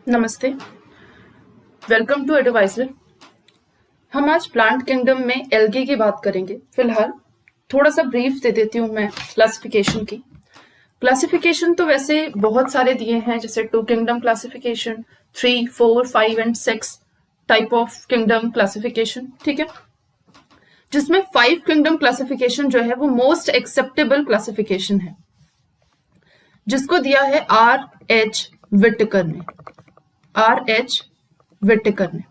नमस्ते, welcome to adviser. हम आज प्लांट किंगडम में एल्गी की बात करेंगे। फिलहाल थोड़ा सा ब्रीफ दे देती हूँ मैं क्लासिफिकेशन की। क्लासिफिकेशन तो वैसे बहुत सारे दिए हैं, जैसे 2 kingdom classification, 3, 4, 5 and 6 type of kingdom classification, ठीक है। जिसमें 5 किंगडम क्लासिफिकेशन जो है वो मोस्ट एक्सेप्टेबल क्लासिफिकेशन है, जिसको दिया है R.H. विटेकर ने। R.H. विटेकर ने,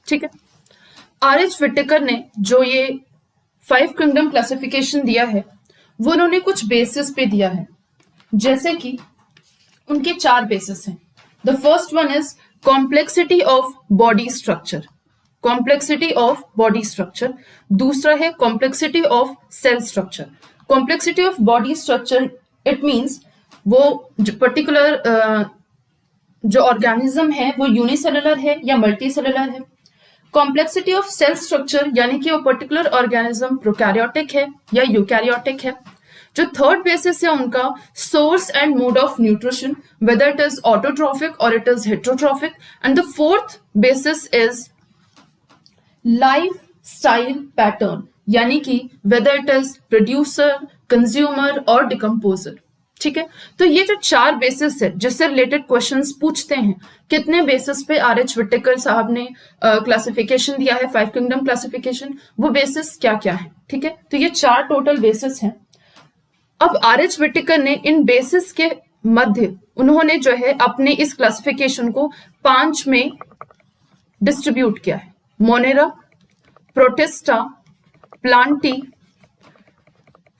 ठीक है। R.H. विटेकर ने जो ये 5 किंगडम क्लासिफिकेशन दिया है वो उन्होंने कुछ बेसिस पे दिया है, जैसे कि उनके 4 बेसिस हैं। The first one is complexity of body structure, complexity of body structure. दूसरा है complexity of cell structure. Complexity of body structure it means वो पर्टिकुलर जो ऑर्गेनिज्म है वो यूनिसेलुलर है या मल्टी सेलुलर है। कॉम्प्लेक्सिटी ऑफ सेल स्ट्रक्चर यानी कि वो पर्टिकुलर ऑर्गेनिज्म प्रोकैरियोटिक है या यूकैरियोटिक है। जो थर्ड बेसिस है उनका source and mode of nutrition, whether it is autotrophic और it is heterotrophic. And the fourth basis is life style pattern, यानी कि whether it is producer, consumer और डिकम्पोजर, ठीक है। तो ये जो 4 बेसिस है जिससे रिलेटेड क्वेश्चंस पूछते हैं, कितने बेसिस पे R.H. विटेकर साहब ने क्लासिफिकेशन दिया है 5 किंगडम क्लासिफिकेशन, वो बेसिस क्या क्या है, ठीक है। तो ये 4 टोटल बेसिस हैं। अब R.H. विटेकर ने इन बेसिस के मध्य उन्होंने जो है अपने इस क्लासिफिकेशन को 5 में डिस्ट्रीब्यूट किया है। Monera, protista, Plantae,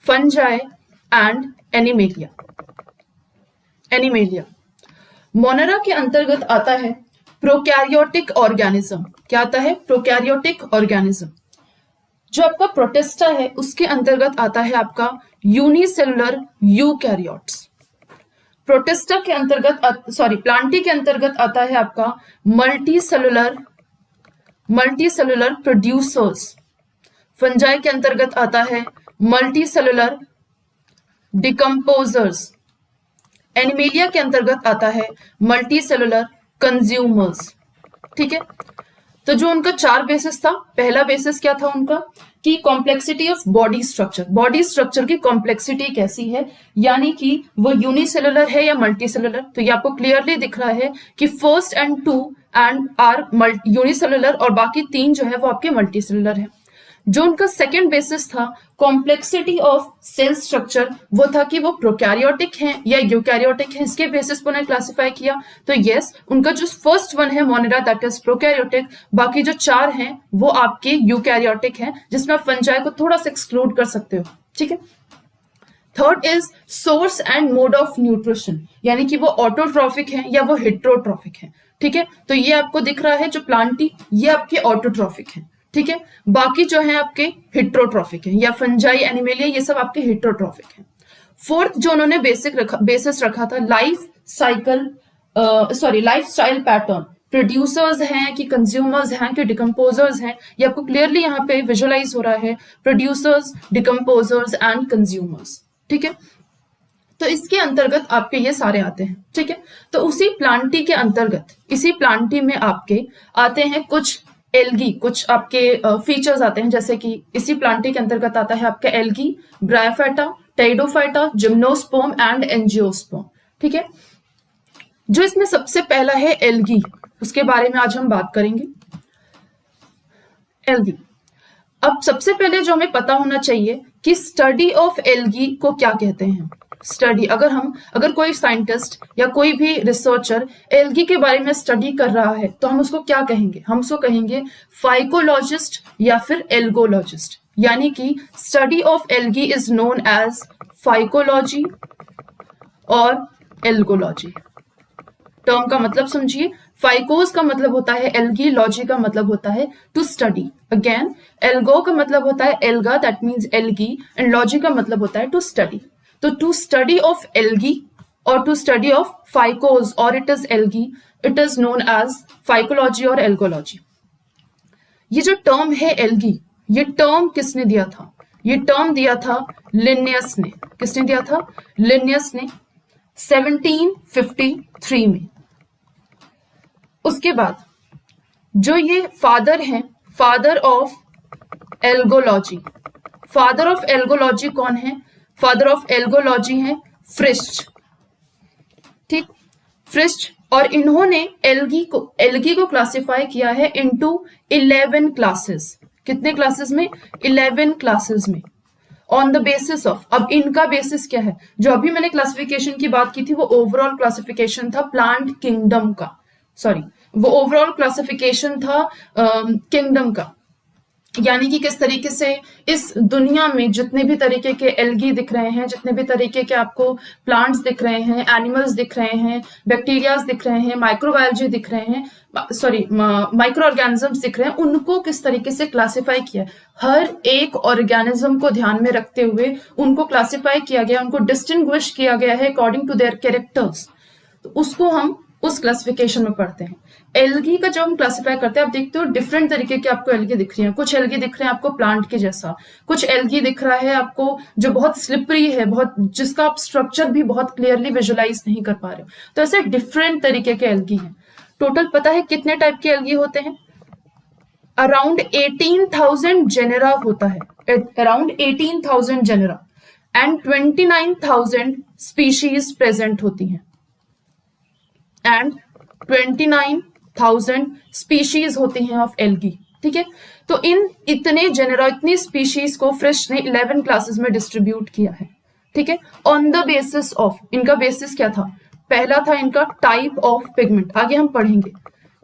fungi and animalia. Animalia Monera के अंतर्गत आता है प्रोकैरियोटिक ऑर्गेनिज्म। क्या आता है? Prokaryotic organism. जो आपका प्रोटिस्टा है उसके अंतर्गत आता है आपका यूनिसेलुलर यूकैरियोट्स। प्रोटिस्टा के अंतर्गत प्लांटी के अंतर्गत आता है आपका मल्टीसेलुलर प्रोड्यूसर्स। फंजाई के अंतर्गत आता है मल्टीसेलुलर डिकम्पोजर्स। एनिमेलिया के अंतर्गत आता है मल्टीसेलुलर कंज्यूमर्स, ठीक है। तो जो उनका 4 बेसिस था, पहला बेसिस क्या था उनका कि complexity of body structure. Body structure की कॉम्प्लेक्सिटी कैसी है, यानी कि वो यूनिसेलुलर है या मल्टीसेलुलर। तो ये आपको क्लियरली दिख रहा है कि first and 2 and are unicellular और बाकी 3 जो है वो आपके मल्टीसेलुलर है। जो उनका सेकेंड बेसिस था कॉम्प्लेक्सिटी ऑफ सेल स्ट्रक्चर, वो था कि वो प्रोकैरियोटिक हैं या यूकैरियोटिक हैं, इसके बेसिस पर उन्हें क्लासिफाई किया। तो यस, उनका जो फर्स्ट वन है मोनेरा दैट इज प्रोकैरियोटिक, बाकी जो 4 हैं वो आपके यूकैरियोटिक हैं, जिसमें आप फंजाई को थोड़ा सा एक्सक्लूड कर सकते हो, ठीक है। Third is source and mode of nutrition, यानी कि वो ऑटोट्रॉफिक है या वो हेटेरोट्रॉफिक है, ठीक है। तो ये आपको दिख रहा है जो प्लांटी, ये आपके ऑटोट्रॉफिक है, ठीक है। बाकी जो है आपके हेटेरोट्रॉफिक है, या फंजाई, एनिमेलिया, ये सब आपके हेटेरोट्रॉफिक है। फोर्थ जो उन्होंने बेसिस रखा था लाइफ स्टाइल पैटर्न। प्रोड्यूसर्स हैं कि कंज्यूमर्स हैं कि डिकम्पोजर्स हैं, ये आपको क्लियरली यहाँ पे विजुअलाइज हो रहा है, प्रोड्यूसर्स, डिकम्पोजर्स एंड कंज्यूमर्स, ठीक है। तो इसके अंतर्गत आपके ये सारे आते हैं, ठीक है। तो उसी प्लांटी के अंतर्गत, इसी प्लांटी में आपके आते हैं कुछ एल्गी, कुछ आपके फीचर्स आते हैं, जैसे कि इसी प्लांटी के अंतर्गत आता है आपका algae, bryophyta, pteridophyta, gymnosperm and angiosperm, ठीक है। जो इसमें सबसे पहला है एल्गी, उसके बारे में आज हम बात करेंगे। एल्गी, अब सबसे पहले जो हमें पता होना चाहिए कि स्टडी ऑफ एल्गी को क्या कहते हैं। स्टडी, अगर कोई साइंटिस्ट या कोई भी रिसर्चर एल्गी के बारे में स्टडी कर रहा है तो हम उसको क्या कहेंगे? हम उसको कहेंगे फाइकोलॉजिस्ट या फिर एल्गोलॉजिस्ट, यानी कि study of algae is known as phycology और एल्गोलॉजी। टर्म का मतलब समझिए, फाइकोस का मतलब होता है एल्गी, लॉजी का मतलब होता है टू स्टडी। अगेन, एल्गो का मतलब होता है alga, that means algae, and logy का मतलब होता है टू स्टडी। तो टू स्टडी ऑफ एल्गी और टू स्टडी ऑफ फाइकोस और it is algae, it is known as phycology और एल्गोलॉजी। ये जो टर्म है एल्गी, ये टर्म किसने दिया था? ये टर्म दिया था लिन्नियस ने। किसने दिया था? लिन्नियस ने 1753 में। उसके बाद जो ये फादर हैं, father of algology, father of algology कौन है? फादर ऑफ एल्गोलॉजी है फ्रिस्ट, ठीक, फ्रिस्ट। और इन्होंने एल्गी को क्लासिफाई किया है इनटू 11 क्लासेस। कितने क्लासेस में? 11 क्लासेस में, ऑन द बेसिस ऑफ। अब इनका बेसिस क्या है? जो अभी मैंने क्लासिफिकेशन की बात की थी वो ओवरऑल क्लासिफिकेशन था प्लांट किंगडम का, सॉरी वो ओवरऑल क्लासिफिकेशन था किंगडम का, यानी कि किस तरीके से इस दुनिया में जितने भी तरीके के एल्गी दिख रहे हैं, जितने भी तरीके के आपको प्लांट्स दिख रहे हैं, एनिमल्स दिख रहे हैं, बैक्टीरियाज दिख रहे हैं, माइक्रोबायोलॉजी दिख रहे हैं, सॉरी माइक्रो ऑर्गेनिजम्स दिख रहे हैं, उनको किस तरीके से क्लासिफाई किया। हर एक ऑर्गेनिज्म को ध्यान में रखते हुए उनको क्लासिफाई किया गया, उनको डिस्टिंग्विश किया गया है अकॉर्डिंग टू देयर कैरेक्टर्स। तो उसको हम उस क्लासिफिकेशन में पढ़ते हैं। एल्गी का जब हम क्लासिफाई करते हैं, आप देखते हो डिफरेंट तरीके के आपको एल्गी दिख रही हैं। कुछ एल्गी दिख रहे हैं आपको प्लांट के जैसा, कुछ एल्गी दिख रहा है आपको जो बहुत स्लिपरी है, बहुत, जिसका आप स्ट्रक्चर भी बहुत क्लियरली विजुअलाइज नहीं कर पा रहे हो। तो ऐसे डिफरेंट तरीके के एल्गी हैं। टोटल पता है कितने टाइप के एल्गी होते हैं? अराउंड 18,000 जेनेरा होता है, around 18,000 genera and 29,000 species present होती हैं, एंड 29,000 स्पीशीज होती हैं ऑफ एल्गी, ठीक है। तो इन इतने जेनेरा, इतनी स्पीशीज को फ्रिस्ट ने 11 क्लासेस में डिस्ट्रीब्यूट किया है, ठीक है, ऑन द बेसिस ऑफ। इनका बेसिस क्या था? पहला था इनका टाइप ऑफ पिगमेंट। आगे हम पढ़ेंगे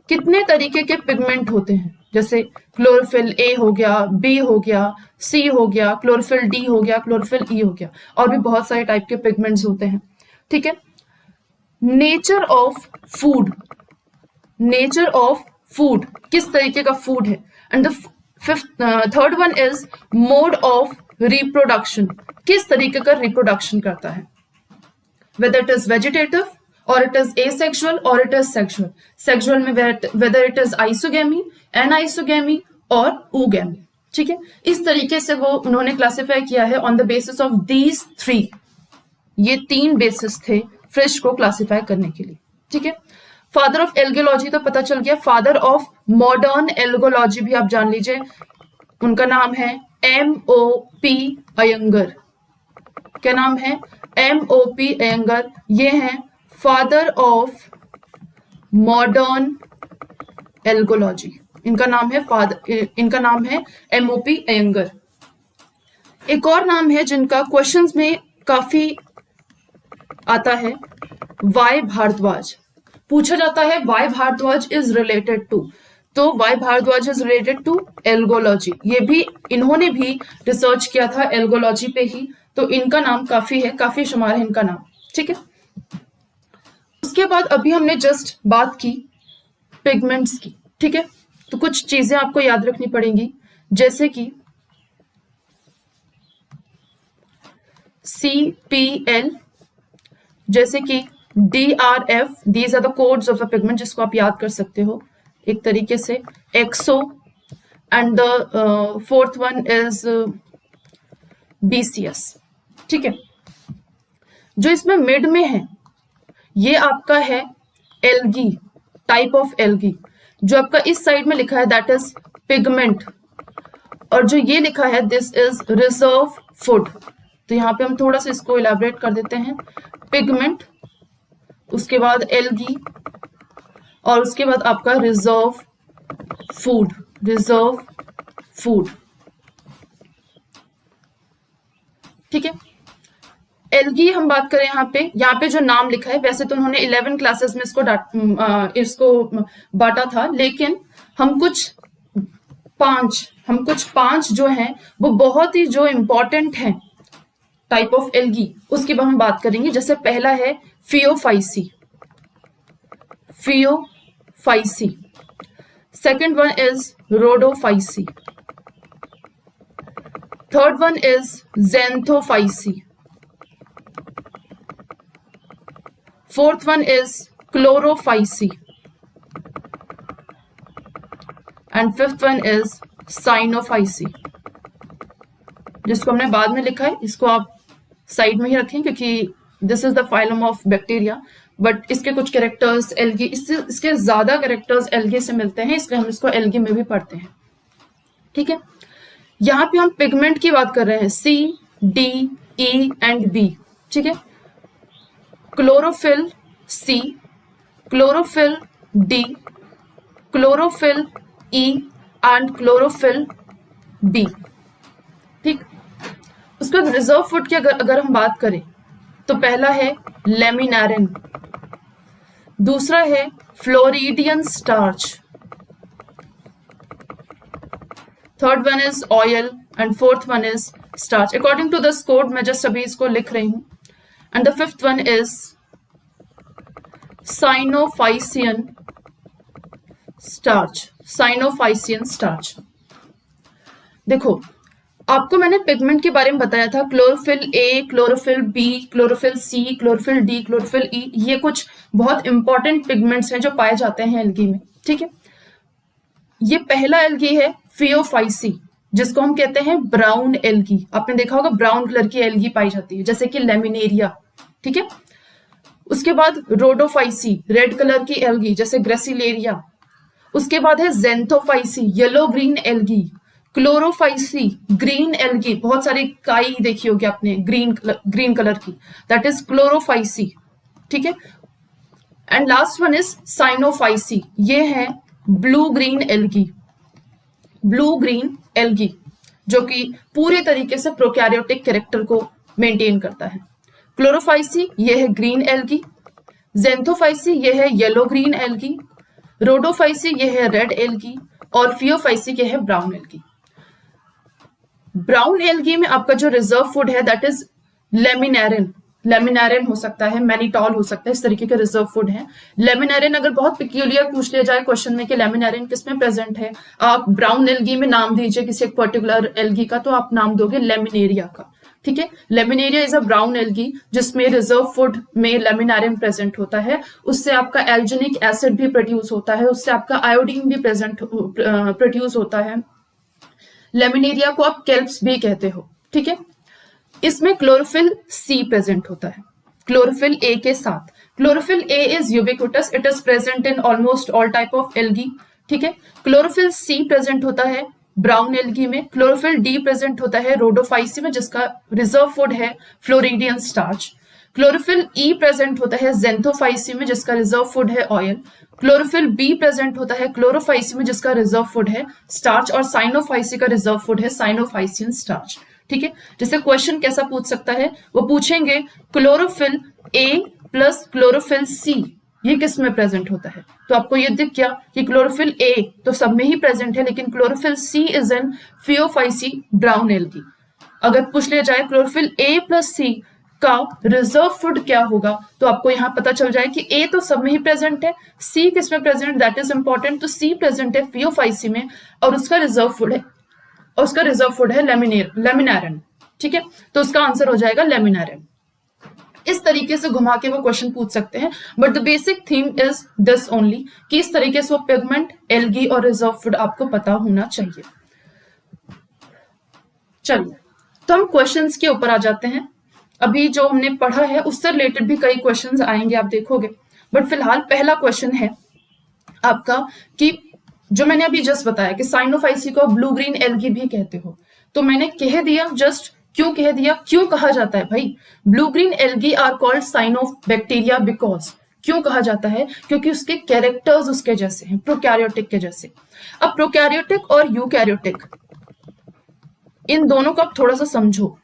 कितने तरीके के पिगमेंट होते हैं, जैसे क्लोरोफिल ए हो गया, बी हो गया, सी हो गया, क्लोरोफिल डी हो गया, क्लोरोफिल ई हो गया, और भी बहुत सारे टाइप के पिगमेंट्स होते हैं, ठीक है। Nature of food, nature of food, किस तरीके का फूड है। And the third one is mode of reproduction, किस तरीके का रिप्रोडक्शन करता है, whether it is vegetative or it is asexual or it is sexual. Sexual में whether it is isogamy, anisogamy और oogamy, ठीक है। इस तरीके से वो उन्होंने क्लासिफाई किया है on the basis of these 3। ये 3 बेसिस थे फ्रिस्ट को क्लासिफाई करने के लिए, ठीक है। फादर ऑफ एल्गोलॉजी तो पता चल गया। फादर ऑफ मॉडर्न एल्गोलॉजी भी आप जान लीजिए, उनका नाम है M.O.P. अयंगर। क्या नाम है? M.O.P. अयंगर। ये हैं फादर ऑफ मॉडर्न एल्गोलॉजी। इनका नाम है M.O.P. अयंगर। एक और नाम है जिनका क्वेश्चंस में काफी आता है, वाई भारद्वाज। पूछा जाता है Y Bharadwaj is related to, तो Y Bharadwaj is related to algology. ये भी इन्होंने भी रिसर्च किया था एल्गोलॉजी पे ही, तो इनका नाम काफी है, काफी शुमार है इनका नाम, ठीक है। उसके बाद अभी हमने जस्ट बात की पिगमेंट्स की, ठीक है। तो कुछ चीजें आपको याद रखनी पड़ेंगी, जैसे कि CPL, जैसे कि DRF, these are the codes of the pigment, जिसको आप याद कर सकते हो एक तरीके से। एक्सो and the fourth one is BCS, ठीक है। जो इसमें मिड में है ये आपका है एल्गी, टाइप ऑफ एल्गी। जो आपका इस साइड में लिखा है दैट इज पिगमेंट, और जो ये लिखा है दिस इज रिजर्व फूड। तो यहाँ पे हम थोड़ा सा इसको इलैबोरेट कर देते हैं। पिगमेंट, उसके बाद एल्गी, और उसके बाद आपका रिजर्व फूड, रिजर्व फूड, ठीक है। एल्गी हम बात करें यहाँ पे जो नाम लिखा है, वैसे तो उन्होंने 11 क्लासेस में इसको बांटा था, लेकिन हम कुछ पांच जो हैं वो बहुत ही जो इंपॉर्टेंट हैं टाइप ऑफ एल्गी, उसके बाद हम बात करेंगे। जैसे पहला है Phaeophyceae, second one is Rhodophyceae, third one is Xanthophyceae, fourth one is Chlorophyceae, and fifth one is Cyanophyceae. जिसको हमने बाद में लिखा है, इसको आप साइड में ही रखें क्योंकि this is the phylum of bacteria. But इसके कुछ कैरेक्टर्स एल्गी, इसके ज्यादा कैरेक्टर्स एल्गी से मिलते हैं, इसलिए हम इसको एल्गी में भी पढ़ते हैं। ठीक है, यहाँ पे हम पिगमेंट की बात कर रहे हैं, C, D, E and B। ठीक है, chlorophyll C, chlorophyll D, chlorophyll E and chlorophyll B। ठीक, उसके बाद रिजर्व फूड की अगर हम बात करें तो पहला है लेमिनारिन, दूसरा है floridean starch, third one is oil and fourth one is starch. According to this code मैं जस्ट अभी इसको लिख रही हूं। And the fifth one is cyanophycean starch, cyanophycean starch. देखो, आपको मैंने पिगमेंट के बारे में बताया था, chlorophyll A, chlorophyll B, chlorophyll C, chlorophyll D, chlorophyll E, ये कुछ बहुत इंपॉर्टेंट पिगमेंट्स हैं जो पाए जाते हैं एल्गी में। ठीक है, ये पहला एल्गी है फियोफाइसी, जिसको हम कहते हैं ब्राउन एल्गी। आपने देखा होगा ब्राउन कलर की एल्गी पाई जाती है, जैसे कि लेमिनेरिया। ठीक है, उसके बाद रोडोफाइसी, रेड कलर की एल्गी जैसे ग्रेसिलेरिया। उसके बाद है Xanthophyceae, yellow green algae. Chlorophyceae, green algae, बहुत सारी काई देखी होगी आपने ग्रीन कलर की, दैट इज क्लोरोफाइसी। ठीक है, and last one is Cyanophyceae, ये है blue green algae, blue green algae जो कि पूरे तरीके से प्रोकैरियोटिक कैरेक्टर को मेंटेन करता है। क्लोरोफाइसी ये है ग्रीन एल्गी, जेंथोफाइसी ये है येलो ग्रीन एल्गी, रोडोफाइसी ये है रेड एल्गी, और फियोफाइसी ये है ब्राउन एल्गी। ब्राउन एल्गी में आपका जो रिजर्व फूड है दैट इज लेमिनारिन, लेमिनारिन हो सकता है, मैनिटॉल हो सकता है, इस तरीके के रिजर्व फूड है। लेमिनारिन अगर बहुत पिक्यूलियर पूछ लिया जाए क्वेश्चन में कि लेमिनारिन किसमें प्रेजेंट है, आप ब्राउन एल्गी में नाम दीजिए किसी एक पर्टिकुलर एल्गी का, तो आप नाम दोगे लेमिनेरिया का। ठीक है, laminaria is a brown algae जिसमें रिजर्व फूड में लेमिनारिन प्रेजेंट होता है, उससे आपका एल्जिनिक एसिड भी प्रोड्यूस होता है, उससे आपका आयोडीन भी प्रोड्यूस होता है। लेमिनेरिया को आप केल्प्स भी कहते हो। ठीक है, इसमें क्लोरोफिल सी प्रेजेंट होता है क्लोरोफिल ए के साथ। Chlorophyll A is ubiquitous, it is present in almost all type of algae. ठीक है, क्लोरोफिल सी प्रेजेंट होता है ब्राउन एल्गी में, क्लोरोफिल डी प्रेजेंट होता है रोडोफाइसी में जिसका रिजर्व फूड है फ्लोरिडियन स्टार्च। क्लोरोफिल ई प्रेजेंट होता है जेंथोफाइसी में जिसका रिजर्व फूड है ऑयल। क्लोरोफिल बी प्रेजेंट होता है क्लोरोफाइसी में जिसका रिजर्व फूड है स्टार्च, और साइनोफाइसी का रिजर्व फूड है साइनोफाइसियन स्टार्च। ठीक है, जैसे क्वेश्चन कैसा पूछ सकता है, वो पूछेंगे chlorophyll A plus chlorophyll C ये किस में प्रेजेंट होता है, तो आपको ये दिख गया कि क्लोरोफिल ए तो सब में ही प्रेजेंट है, लेकिन chlorophyll C is in Phaeophyceae brown algae. अगर पूछ लिया जाए क्लोरोफिल ए प्लस सी का रिजर्व फूड क्या होगा, तो आपको यहाँ पता चल जाए कि ए तो सब में ही प्रेजेंट है, सी किस में प्रेजेंट, दैट इज इंपॉर्टेंट। तो सी प्रेजेंट है फियोफाइसी में और उसका रिजर्व फूड है लेमिनारिन। ठीक है, तो उसका आंसर हो जाएगा लेमिनारिन। इस तरीके से घुमा के वो क्वेश्चन पूछ सकते हैं, but the basic theme is this only कि इस तरीके से वो पिगमेंट, एल्गी और रिजर्व फूड आपको पता होना चाहिए। चलिए, तो हम क्वेश्चंस के ऊपर आ जाते हैं। अभी जो हमने पढ़ा है उससे रिलेटेड भी कई क्वेश्चंस आएंगे, आप देखोगे, बट फिलहाल पहला क्वेश्चन है आपका कि जो मैंने अभी जस्ट बताया कि साइनोफाइसी को ब्लू ग्रीन एल्गी भी कहते हो, तो मैंने कह दिया जस्ट, क्यों कह दिया, क्यों कहा जाता है भाई blue green algae are called cyanobacteria, because क्यों कहा जाता है, क्योंकि उसके कैरेक्टर्स उसके जैसे हैं, प्रोकैरियोटिक के जैसे। अब प्रोकैरियोटिक और यूकैरियोटिक इन दोनों को आप थोड़ा सा समझो।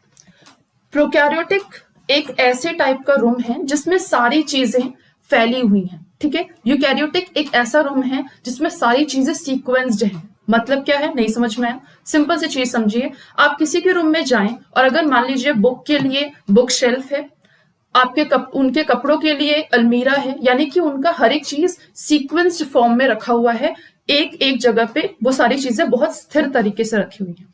प्रोकैरियोटिक एक ऐसे टाइप का रूम है जिसमें सारी चीजें फैली हुई हैं। ठीक है, यूकैरियोटिक एक ऐसा रूम है जिसमें सारी चीजें सीक्वेंस्ड हैं। मतलब क्या है, नहीं समझ में आया, सिंपल सी चीज समझिए। आप किसी के रूम में जाएं और अगर मान लीजिए बुक के लिए बुक शेल्फ है, उनके कपड़ों के लिए अलमीरा है, यानी कि उनका हर एक चीज सीक्वेंस्ड फॉर्म में रखा हुआ है, एक जगह पे वो सारी चीजें बहुत स्थिर तरीके से रखी हुई हैं।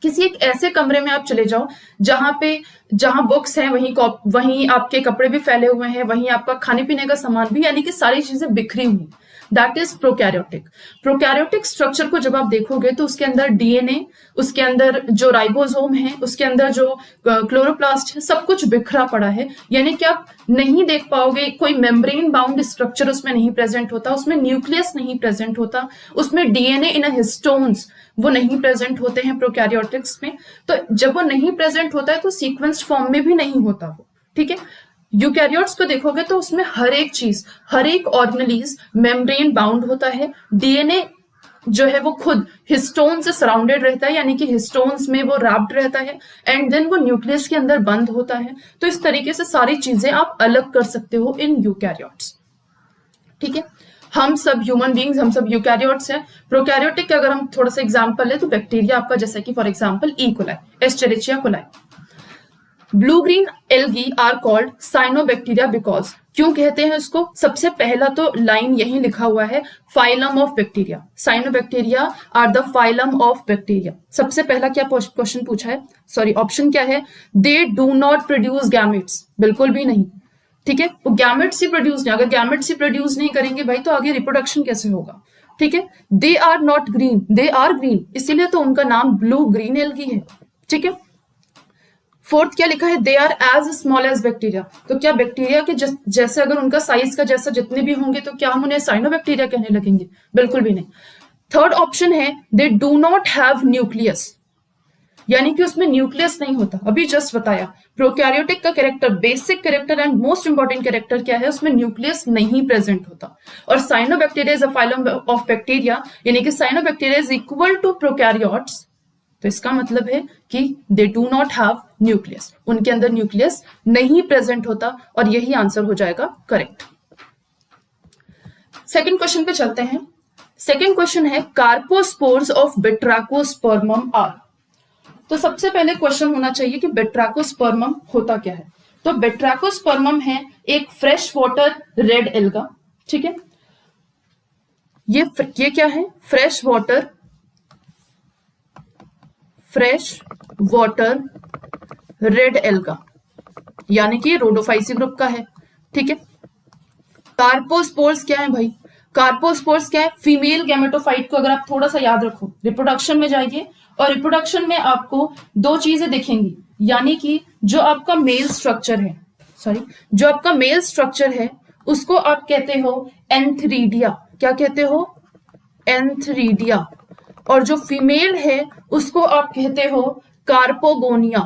किसी एक ऐसे कमरे में आप चले जाओ जहां बुक्स हैं, वहीं आपके कपड़े भी फैले हुए हैं, वहीं आपका खाने पीने का सामान भी, यानी कि सारी चीजें बिखरी हुई। That is prokaryotic. Prokaryotic structure को जब आप देखोगे तो उसके अंदर डीएनए, उसके अंदर जो राइबोसोम है, उसके अंदर जो क्लोरोप्लास्ट है, सब कुछ बिखरा पड़ा है। यानी कि आप नहीं देख पाओगे, कोई मेम्ब्रेन बाउंड स्ट्रक्चर उसमें नहीं प्रेजेंट होता, उसमें न्यूक्लियस नहीं प्रेजेंट होता, उसमें डीएनए इन हिस्टोन्स वो नहीं प्रेजेंट होते हैं प्रोकैरियोटिक्स में। तो जब वो नहीं प्रेजेंट होता है तो सीक्वेंस्ड फॉर्म में भी नहीं होता वो, ठीक है। यूकैरियोट्स को देखोगे तो उसमें हर एक चीज, हर एक ऑर्गेनेलिज मेम्ब्रेन बाउंड होता है। डीएनए जो है वो खुद हिस्टोन से सराउंडेड रहता है, यानी कि हिस्टोन्स में वो रैप्ड रहता है, एंड देन वो न्यूक्लियस के अंदर बंद होता है। तो इस तरीके से सारी चीजें आप अलग कर सकते हो इन यूकैरियोट्स, ठीक है। हम सब ह्यूमन बींग्स, हम सब यूकैरियोट्स हैं। प्रोकैरियोटिक का अगर हम थोड़ा सा एग्जांपल ले तो बैक्टीरिया आपका, जैसे कि for example E coli, Escherichia coli. Blue green algae are called cyanobacteria because, क्यों कहते हैं इसको? सबसे पहला तो लाइन यही लिखा हुआ है, phylum of bacteria. Cyanobacteria are the phylum of bacteria. सबसे पहला क्या क्वेश्चन पूछा है, सॉरी ऑप्शन क्या है? दे डू नॉट प्रोड्यूस गैमेट्स, बिल्कुल भी नहीं, ठीक है। वो गैमेट्स ही प्रोड्यूस नहीं, अगर गैमेट्स ही प्रोड्यूस नहीं करेंगे भाई तो आगे रिप्रोडक्शन कैसे होगा, ठीक है। They are not green, they are green, इसीलिए तो उनका नाम ब्लू ग्रीन एल्गी है, ठीक है। फोर्थ क्या लिखा है? They are as small as bacteria. तो क्या बैक्टीरिया के जैसे अगर उनका साइज का जैसा जितने भी होंगे तो क्या हम उन्हें साइनोबैक्टीरिया कहने लगेंगे? बिल्कुल भी नहीं। थर्ड ऑप्शन है दे डू नॉट हैव न्यूक्लियस, यानी कि उसमें न्यूक्लियस नहीं होता। अभी जस्ट बताया प्रोकैरियोटिक का character, basic character and most important character क्या है? उसमें न्यूक्लियस नहीं प्रेजेंट होता। और cyanobacteria is a phylum of bacteria, यानी कि cyanobacteria is equal to prokaryotes. तो इसका मतलब है कि they do not have nucleus, उनके अंदर न्यूक्लियस नहीं प्रेजेंट होता, और यही आंसर हो जाएगा करेक्ट। सेकंड क्वेश्चन पे चलते हैं। सेकंड क्वेश्चन है कार्पोस्पोर्स ऑफ बेट्राकोस्पर्मम आर। तो सबसे पहले क्वेश्चन होना चाहिए कि बेट्राकोस्पर्मम होता क्या है। तो बेट्राकोस्पर्मम है एक फ्रेश वाटर रेड एल्गा, ठीक है। ये क्या है? फ्रेश वाटर रेड एल्गा, यानी कि रोडोफाइसी ग्रुप का है, ठीक है। कार्पोस्पोर्स क्या है भाई? कार्पोस्पोर्स क्या है? फीमेल गैमेटोफाइट को अगर आप थोड़ा सा याद रखो, रिप्रोडक्शन में जाइए और रिप्रोडक्शन में आपको दो चीजें दिखेंगी, यानी कि जो आपका मेल स्ट्रक्चर है उसको आप कहते हो एंथरीडिया। क्या कहते हो? एंथरीडिया। और जो फीमेल है उसको आप कहते हो कार्पोगोनिया।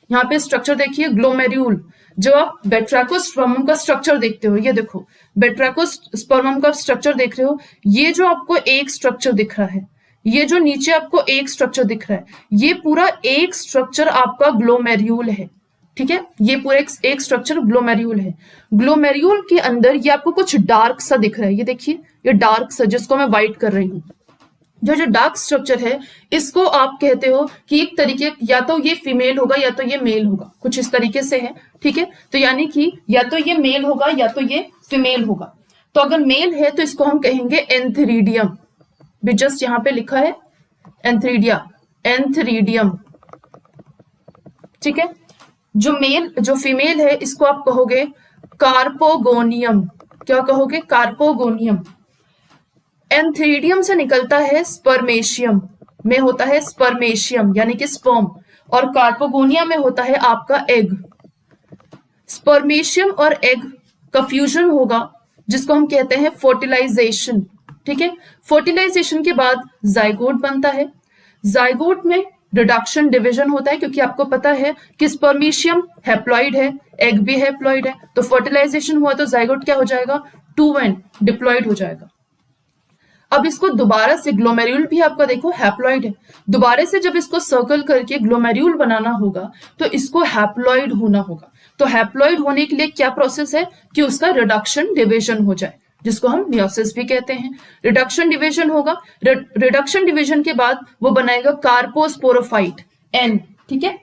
यहाँ पे स्ट्रक्चर देखिए, ग्लोमेर्यूल। जो आप बेट्राकोस्पर्मम का स्ट्रक्चर देखते हो, ये देखो बेट्राकोस्पर्मम का स्ट्रक्चर देख रहे हो, ये जो आपको एक स्ट्रक्चर दिख रहा है, ये जो नीचे आपको एक स्ट्रक्चर दिख रहा है, ये पूरा एक स्ट्रक्चर आपका ग्लोमेर्यूल है, ठीक है। ये पूरा एक स्ट्रक्चर ग्लोमेर्यूल है। ग्लोमेर्यूल के अंदर ये आपको कुछ डार्क सा दिख रहा है, ये देखिए, ये डार्क सा, जिसको मैं व्हाइट कर रही हूँ। जो डार्क स्ट्रक्चर है इसको आप कहते हो कि एक तरीके, या तो ये फीमेल होगा या तो ये मेल होगा, कुछ इस तरीके से है, ठीक है। तो यानी कि या तो ये मेल होगा या तो ये फीमेल होगा। तो अगर मेल है तो इसको हम कहेंगे एंथरीडियम, भी जस्ट यहाँ पे लिखा है एंथरीडियम, ठीक है। जो फीमेल है इसको आप कहोगे कार्पोगोनियम। क्या कहोगे? कार्पोगोनियम। एंथ्रीडियम से निकलता है स्पर्मेशियम, में होता है स्पर्मेशियम यानी कि स्पर्म, और कार्पोगोनिया में होता है आपका एग। स्पर्मेशियम और एग का फ्यूजन होगा, जिसको हम कहते हैं फर्टिलाइजेशन, ठीक है। फर्टिलाइजेशन के बाद जाइगोट बनता है। जाइगोट में रिडक्शन डिवीजन होता है, क्योंकि आपको पता है कि स्पर्मेशियम हैप्लॉइड है, एग भी हैप्लॉइड है, तो फर्टिलाइजेशन हुआ तो जाइगोट क्या हो जाएगा? 2n डिप्लॉइड हो जाएगा। अब इसको दोबारा से, ग्लोमेर्यूल भी आपका देखो हैप्लॉइड है, दोबारा से जब इसको सर्कल करके ग्लोमेर्यूल बनाना होगा तो इसको हैप्लॉइड होना होगा। तो हैप्लॉइड होने के लिए क्या प्रोसेस है कि उसका रिडक्शन डिवीजन हो जाए, जिसको हम मियोसिस भी कहते हैं। रिडक्शन डिवीजन होगा, रिडक्शन डिवीजन के बाद वो बनाएगा कार्पोस्पोरोफाइट, N, ठीक है।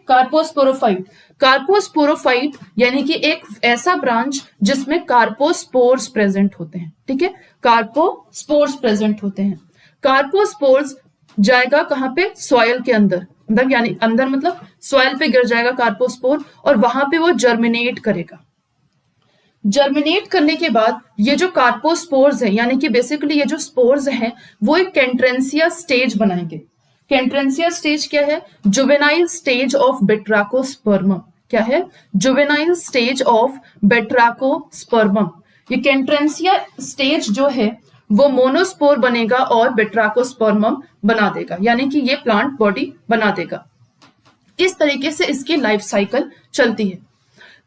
कार्पोस्पोरोफाइट यानी कि एक ऐसा ब्रांच जिसमें कार्पोस्पोर्स प्रेजेंट होते हैं, ठीक है। कार्पोस्पोर्स प्रेजेंट होते हैं। कार्पोस्पोर्स जाएगा कहां पे? सॉइल के अंदर, मतलब यानी अंदर मतलब सॉइल पे गिर जाएगा कार्पोस्पोर, और वहां पे वो जर्मिनेट करेगा। जर्मिनेट करने के बाद ये जो कार्पोस्पोर्स हैं, यानी कि बेसिकली ये जो स्पोर्स हैं, वो एक कैंट्रेंसिया स्टेज बनाएंगे। कैंट्रेंसिया स्टेज क्या है? Juvenile stage of Batrachospermum. क्या है? Juvenile stage of Batrachospermum. ये कैंट्रेंसिया स्टेज जो है वो मोनोस्पोर बनेगा और बेट्राकोस्पर्मम बना देगा, यानी कि ये प्लांट बॉडी बना देगा। इस तरीके से इसकी लाइफ साइकिल चलती है।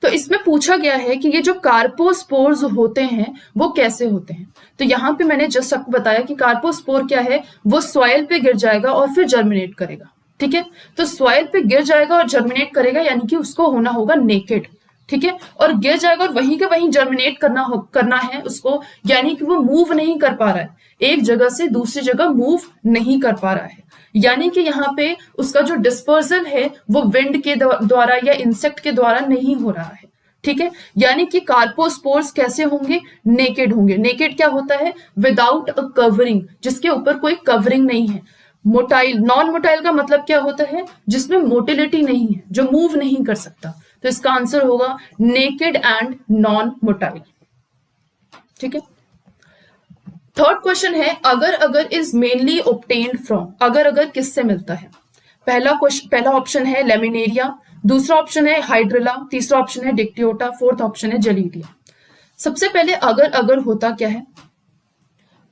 तो इसमें पूछा गया है कि ये जो कार्पोस्पोर्स होते हैं वो कैसे होते हैं। तो यहाँ पे मैंने जस्ट आपको बताया कि कार्पोस्पोर क्या है, वो सॉइल पे गिर जाएगा और फिर जर्मिनेट करेगा। ठीक है, तो सॉइल पे गिर जाएगा और जर्मिनेट करेगा, यानी कि उसको होना होगा नेकेड। ठीक है, और गिर जाएगा और वहीं के वहीं जर्मिनेट करना है उसको, यानी कि वो मूव नहीं कर पा रहा है, एक जगह से दूसरी जगह मूव नहीं कर पा रहा है, यानी कि यहाँ पे उसका जो डिस्पर्सल है वो विंड के द्वारा या इंसेक्ट के द्वारा नहीं हो रहा है। ठीक है, यानी कि कार्पोस्पोर्स कैसे होंगे? नेकेड होंगे। नेकेड क्या होता है? विदाउट अ कवरिंग, जिसके ऊपर कोई कवरिंग नहीं है। मोटाइल, नॉन मोटाइल का मतलब क्या होता है? जिसमें मोटिलिटी नहीं है, जो मूव नहीं कर सकता। तो इसका आंसर होगा नेकेड एंड नॉन मोटाइल। ठीक है, थर्ड क्वेश्चन है अगर इज मेनली ऑब्टेन्ड फ्रॉम। अगर किससे मिलता है? पहला ऑप्शन है लेमिनेरिया, दूसरा ऑप्शन है हाइड्रिला, तीसरा ऑप्शन है डिक्टियोटा, फोर्थ ऑप्शन है जलीडिया। सबसे पहले अगर होता क्या है?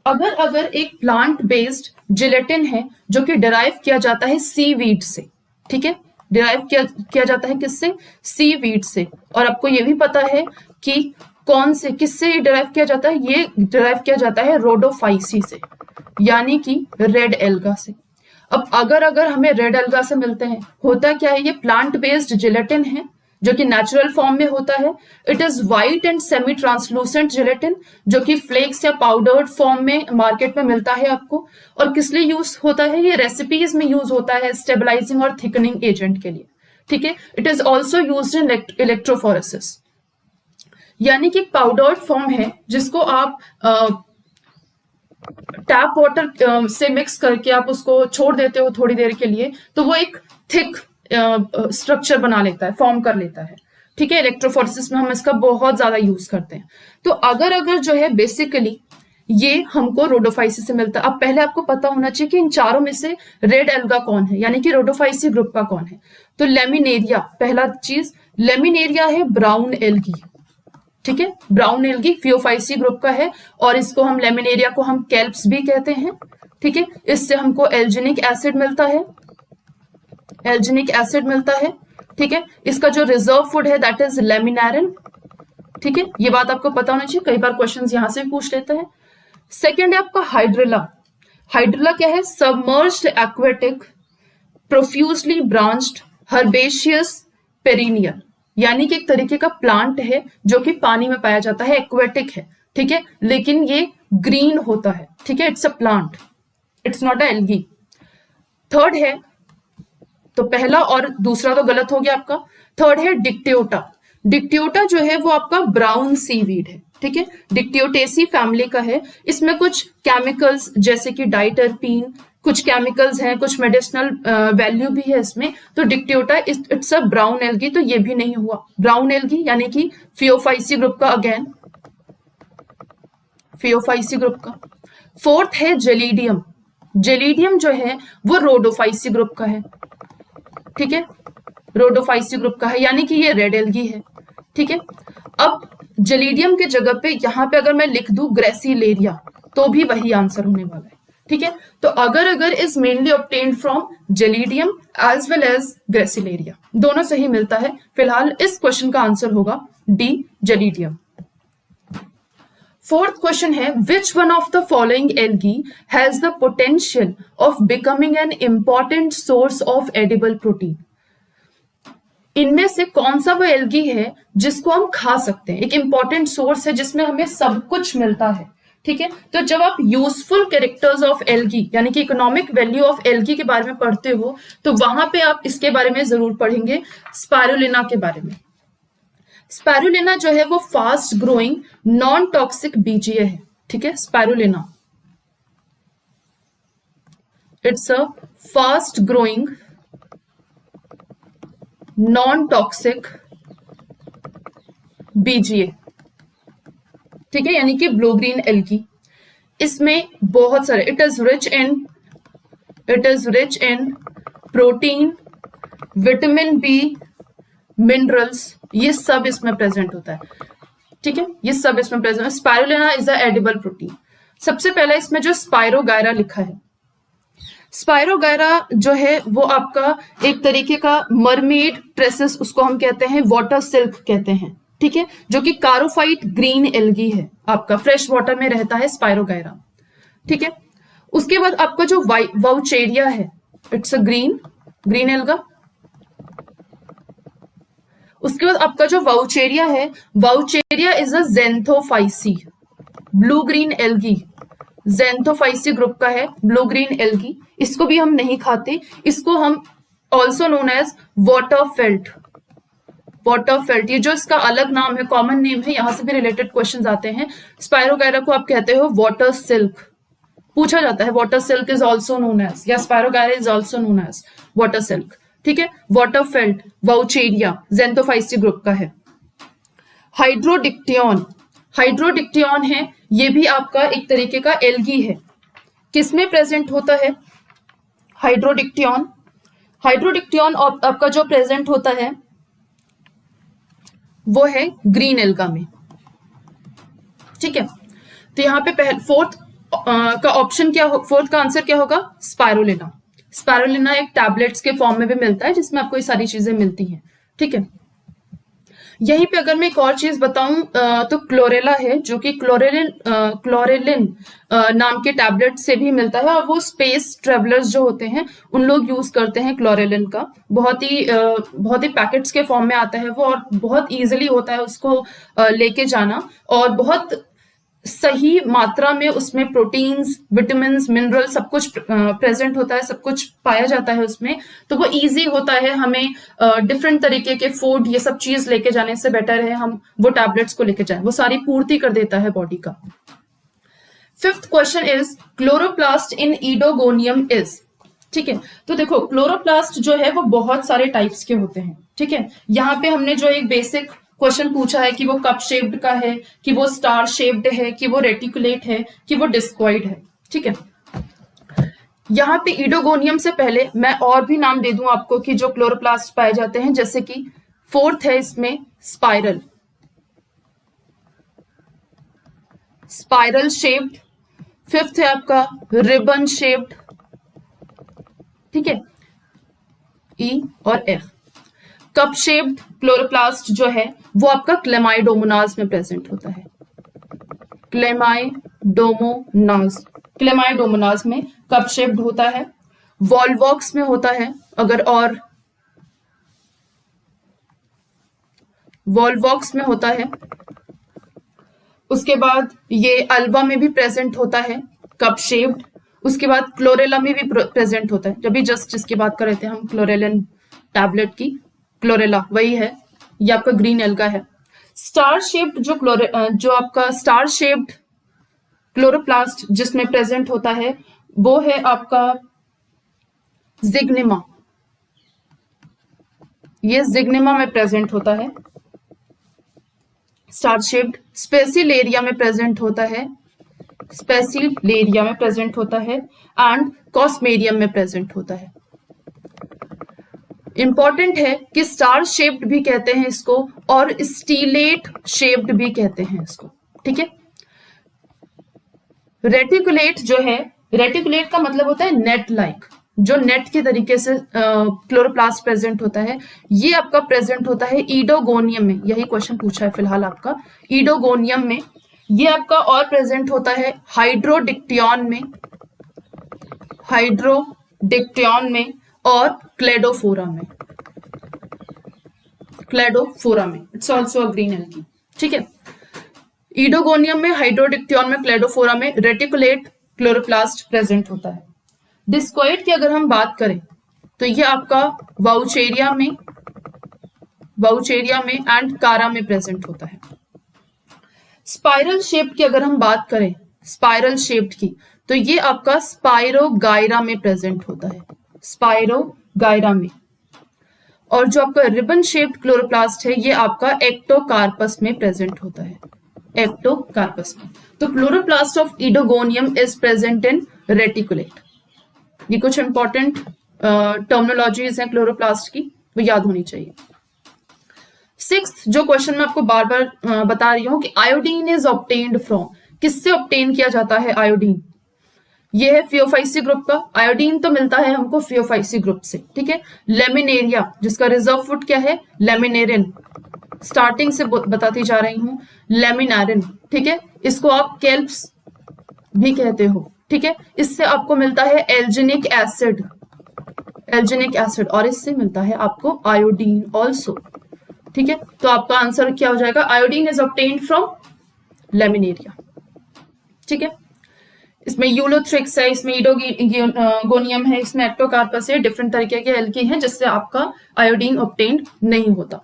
अगर एक प्लांट बेस्ड जिलेटिन है जो कि डिराइव किया जाता है सीवीड से। ठीक है, डिराइव किया जाता है किससे? सीवीड से। और आपको ये भी पता है कि कौन से, किससे डिराइव किया जाता है? ये डिराइव किया जाता है रोडोफाइसी से, यानी कि रेड एल्गा से। अब अगर हमें रेड एल्गा से मिलते हैं, होता क्या है? ये प्लांट बेस्ड जिलेटिन है जो कि नेचुरल फॉर्म में होता है। It is white and semi translucent gelatin, जो कि फ्लेक्स या पाउडर्ड फॉर्म में मार्केट में मिलता है आपको। और किस लिए यूज होता है? ये रेसिपीज में यूज होता है स्टेबलाइजिंग और थिकनिंग एजेंट के लिए। ठीक है, it is also use in electrophoresis, यानी कि पाउडर्ड फॉर्म है जिसको आप टैप वाटर से मिक्स करके आप उसको छोड़ देते हो थोड़ी देर के लिए, तो वो एक थिक स्ट्रक्चर बना लेता है, फॉर्म कर लेता है। ठीक है, इलेक्ट्रोफोरेसिस में हम इसका बहुत ज्यादा यूज करते हैं। तो अगर जो है बेसिकली ये हमको रोडोफाइसी से मिलता है। अब पहले आपको पता होना चाहिए कि इन चारों में से रेड एल्गा कौन है, यानी कि रोडोफाइसी ग्रुप का कौन है। तो लेमिनेरिया, पहला चीज लेमिनेरिया है ब्राउन एल्गी। ठीक है, ब्राउन एल्गी फियोफाइसी ग्रुप का है, और इसको हम लेमिनेरिया को हम कैल्प्स भी कहते हैं। ठीक है, इससे हमको एल्जिनिक एसिड मिलता है, एल्जिनिक एसिड मिलता है। ठीक है, इसका जो रिजर्व फूड है दैट इज लेमिनेरिन। ठीक है, ये बात आपको पता होना चाहिए, कई बार क्वेश्चंस यहां से भी पूछ लेते हैं। सेकेंड है आपका हाइड्रिला। हाइड्रिला क्या है? Submerged aquatic profusely branched herbaceous perennial, यानी कि एक तरीके का प्लांट है जो कि पानी में पाया जाता है, एक्वेटिक है। ठीक है, लेकिन ये ग्रीन होता है। ठीक है, it's a plant, it's not a algae. Third है, तो पहला और दूसरा तो गलत हो गया आपका। थर्ड है डिक्टियोटा। डिक्टियोटा जो है वो आपका ब्राउन सीवीड है। ठीक है, डिक्टियोटेसी फैमिली का है। इसमें कुछ केमिकल्स जैसे कि डाइटरपीन, कुछ केमिकल्स हैं, कुछ मेडिसिनल वैल्यू भी है इसमें। तो Dictyota it's a brown algae, तो ये भी नहीं हुआ ब्राउन एल्गी, यानी कि फियोफाइसी ग्रुप का, अगेन फियोफाइसी ग्रुप का। फोर्थ है जेलीडियम। जेलीडियम जो है वो रोडोफाइसी ग्रुप का है। ठीक है, रोडोफाइसी ग्रुप का है, यानी कि ये रेड एल्गी है। ठीक है, अब जेलीडियम के जगह पे यहां पे अगर मैं लिख दूं ग्रेसिलेरिया, तो भी वही आंसर होने वाला है। ठीक है, तो agar is mainly obtained from Gelidium as well as Gracilaria, दोनों सही मिलता है। फिलहाल इस क्वेश्चन का आंसर होगा डी, जेलीडियम। फोर्थ क्वेश्चन है which one of the following algae has the potential of becoming an important source of edible protein. इनमें से कौन सा वो एल्गी है जिसको हम खा सकते हैं, एक इंपॉर्टेंट सोर्स है जिसमें हमें सब कुछ मिलता है। ठीक है, तो जब आप यूजफुल कैरेक्टर्स ऑफ एल्गी यानी कि इकोनॉमिक वैल्यू ऑफ एल्गी के बारे में पढ़ते हो, तो वहां पे आप इसके बारे में जरूर पढ़ेंगे, स्पाइरुलिना के बारे में। स्पाइरुलिना जो है वो fast growing non toxic BGA है। ठीक है, Spirulina it's a fast growing non toxic BGA. ठीक है, यानी कि ब्लू ग्रीन एल्गी। इसमें बहुत सारे it is rich in protein, vitamin B, minerals, ये सब इसमें प्रेजेंट होता है। ठीक है, ये सब इसमें प्रेजेंट है। Spirulina is a edible protein. सबसे पहले इसमें जो स्पाइरोगायरा लिखा है, स्पाइरोगायरा जो है वो आपका एक तरीके का मरमेड ट्रेसेस, उसको हम कहते हैं वाटर सिल्क कहते हैं। ठीक है, जो कि कारोफाइट ग्रीन एल्गी है, आपका फ्रेश वाटर में रहता है स्पाइरोगायरा। ठीक है, उसके बाद आपका जो वाउचेरिया है, इट्स अ ग्रीन एल्गा। उसके बाद आपका जो वाउचेरिया है, Vaucheria is a Xanthophyceae, blue green algae, Xanthophyceae group का है ब्लू ग्रीन एल्गी। इसको भी हम नहीं खाते, इसको हम ऑल्सो नोन एज वाटरफेल्ट, ये जो इसका अलग नाम है, कॉमन नेम है, यहां से भी रिलेटेड क्वेश्चंस आते हैं। स्पाइरोगायरा को आप कहते हो वाटर सिल्क, पूछा जाता है water silk is also known as, या Spirogyra is also known as water silk. ठीक है, वाटरफेल्ट, वाउचेरिया ज़ेंथोफाइसी ग्रुप का है। हाइड्रोडिक्टियन है, ये भी आपका एक तरीके का एल्गी है। किसमें प्रेजेंट होता है हाइड्रोडिक्टियन? हाइड्रोडिक्टियन आपका जो प्रेजेंट होता है वो है ग्रीन एल्गा में। ठीक है, तो यहाँ पे फोर्थ का ऑप्शन क्या, फोर्थ का आंसर क्या होगा? स्पाइरुलिना। स्पाइरुलिना एक टैबलेट्स के फॉर्म में भी मिलता है, जिसमें आपको ये सारी चीजें मिलती हैं। ठीक है, यहीं पे अगर मैं एक और चीज बताऊं तो क्लोरेला है, जो कि क्लोरेलिन नाम के टैबलेट से भी मिलता है, और वो स्पेस ट्रेवलर्स जो होते हैं उन लोग यूज करते हैं क्लोरेलिन का। बहुत ही पैकेट्स के फॉर्म में आता है वो, और बहुत इजीली होता है उसको लेके जाना, और बहुत सही मात्रा में उसमें प्रोटीन्स, विटामिन, मिनरल सब कुछ प्रेजेंट होता है, सब कुछ पाया जाता है उसमें। तो वो इजी होता है, हमें डिफरेंट तरीके के फूड ये सब चीज लेके जाने से बेटर है हम वो टैबलेट्स को लेके जाएं, वो सारी पूर्ति कर देता है बॉडी का। Fifth question is chloroplast in Oedogonium is. ठीक है, तो देखो क्लोरोप्लास्ट जो है वो बहुत सारे टाइप्स के होते हैं। ठीक है, यहाँ पे हमने जो एक बेसिक क्वेश्चन पूछा है कि वो कप शेप्ड का है, कि वो स्टार शेप्ड है, कि वो रेटिकुलेट है, कि वो डिस्कॉइड है। ठीक है, यहाँ पे ईडोगोनियम से पहले मैं और भी नाम दे दूं आपको कि जो क्लोरोप्लास्ट पाए जाते हैं, जैसे कि फोर्थ है इसमें स्पाइरल शेप्ड, फिफ्थ है आपका रिबन शेप्ड। ठीक है, ई और एफ। कप शेप्ड क्लोरोप्लास्ट जो है वो आपका क्लेमाइडोमोनाज में प्रेजेंट होता है, क्लेमाइडोमोनाज में कप शेप्ड होता है। वॉल्वॉक्स में होता है, अगर और वॉल्वॉक्स में होता है। उसके बाद ये अल्वा में भी प्रेजेंट होता है कप शेप्ड। उसके बाद क्लोरेला में भी प्रेजेंट होता है, जब भी जस्ट जिसकी बात कर रहे थे हम क्लोरेलिन टैबलेट की, क्लोरेला वही है, ये आपका ग्रीन एल्गा है। स्टार शेप्ड जो आपका स्टार शेप्ड क्लोरोप्लास्ट जिसमें प्रेजेंट होता है वो है आपका जिग्निमा, ये जिग्निमा में प्रेजेंट होता है स्टार शेप्ड। स्पेसिलेरिया में प्रेजेंट होता है, एंड कॉस्मेरियम में प्रेजेंट होता है। इंपॉर्टेंट है कि स्टार शेप्ड भी कहते हैं इसको, और स्टीलेट शेप्ड भी कहते हैं इसको। ठीक है, रेटिकुलेट जो है, रेटिकुलेट का मतलब होता है नेट लाइक, जो नेट के तरीके से क्लोरोप्लास्ट प्रेजेंट होता है, ये आपका प्रेजेंट होता है ईडोगोनियम में। यही क्वेश्चन पूछा है फिलहाल आपका, ईडोगोनियम में। ये आपका और प्रेजेंट होता है हाइड्रोडिक्टियन में और क्लेडोफोरा में। It's also a green algae. ठीक है, ईडोगोनियम में, हाइड्रोडिक्टियन में, क्लेडोफोरा में रेटिकुलेट क्लोरोप्लास्ट प्रेजेंट होता है। डिस्कॉइड की अगर हम बात करें तो ये आपका वाउचेरिया में एंड कारा में प्रेजेंट होता है। स्पाइरल शेप की अगर हम बात करें, स्पाइरल शेप्ड की, तो ये आपका स्पाइरोगायरा में प्रेजेंट होता है, स्पाइरोगायरा में। और जो आपका रिबन शेप्ड क्लोरोप्लास्ट है ये आपका एक्टोकार्पस में प्रेजेंट होता है, एक्टोकार्पस में। तो chloroplast of Oedogonium is present in reticulate. ये कुछ इंपॉर्टेंट टर्मिनोलॉजीज हैं क्लोरोप्लास्ट की, वो याद होनी चाहिए। सिक्स्थ जो क्वेश्चन मैं आपको बार बार बता रही हूं कि आयोडीन इज ऑब्टेन्ड फ्रॉम, किससे ऑब्टेन किया जाता है आयोडीन? ये है फियोफाइसी ग्रुप का। आयोडीन तो मिलता है हमको फियोफाइसी ग्रुप से, ठीक है। लेमिनेरिया जिसका रिजर्व फूड क्या है? लेमिनेरिन। स्टार्टिंग से बताती जा रही हूं, लेमिनारिन, ठीक है। इसको आप केल्प्स भी कहते हो, ठीक है। इससे आपको मिलता है एल्जिनिक एसिड, एल्जिनिक एसिड, और इससे मिलता है आपको आयोडीन ऑल्सो, ठीक है। तो आपका आंसर क्या हो जाएगा? Iodine is obtained from laminaria, ठीक है। इसमें यूलोथ्रिक्स है, इसमें इडोगोनियम है, इसमें एक्टोकार्पस है, डिफरेंट तरीके के एल्की हैं जिससे आपका आयोडीन ऑब्टेन्ड नहीं होता।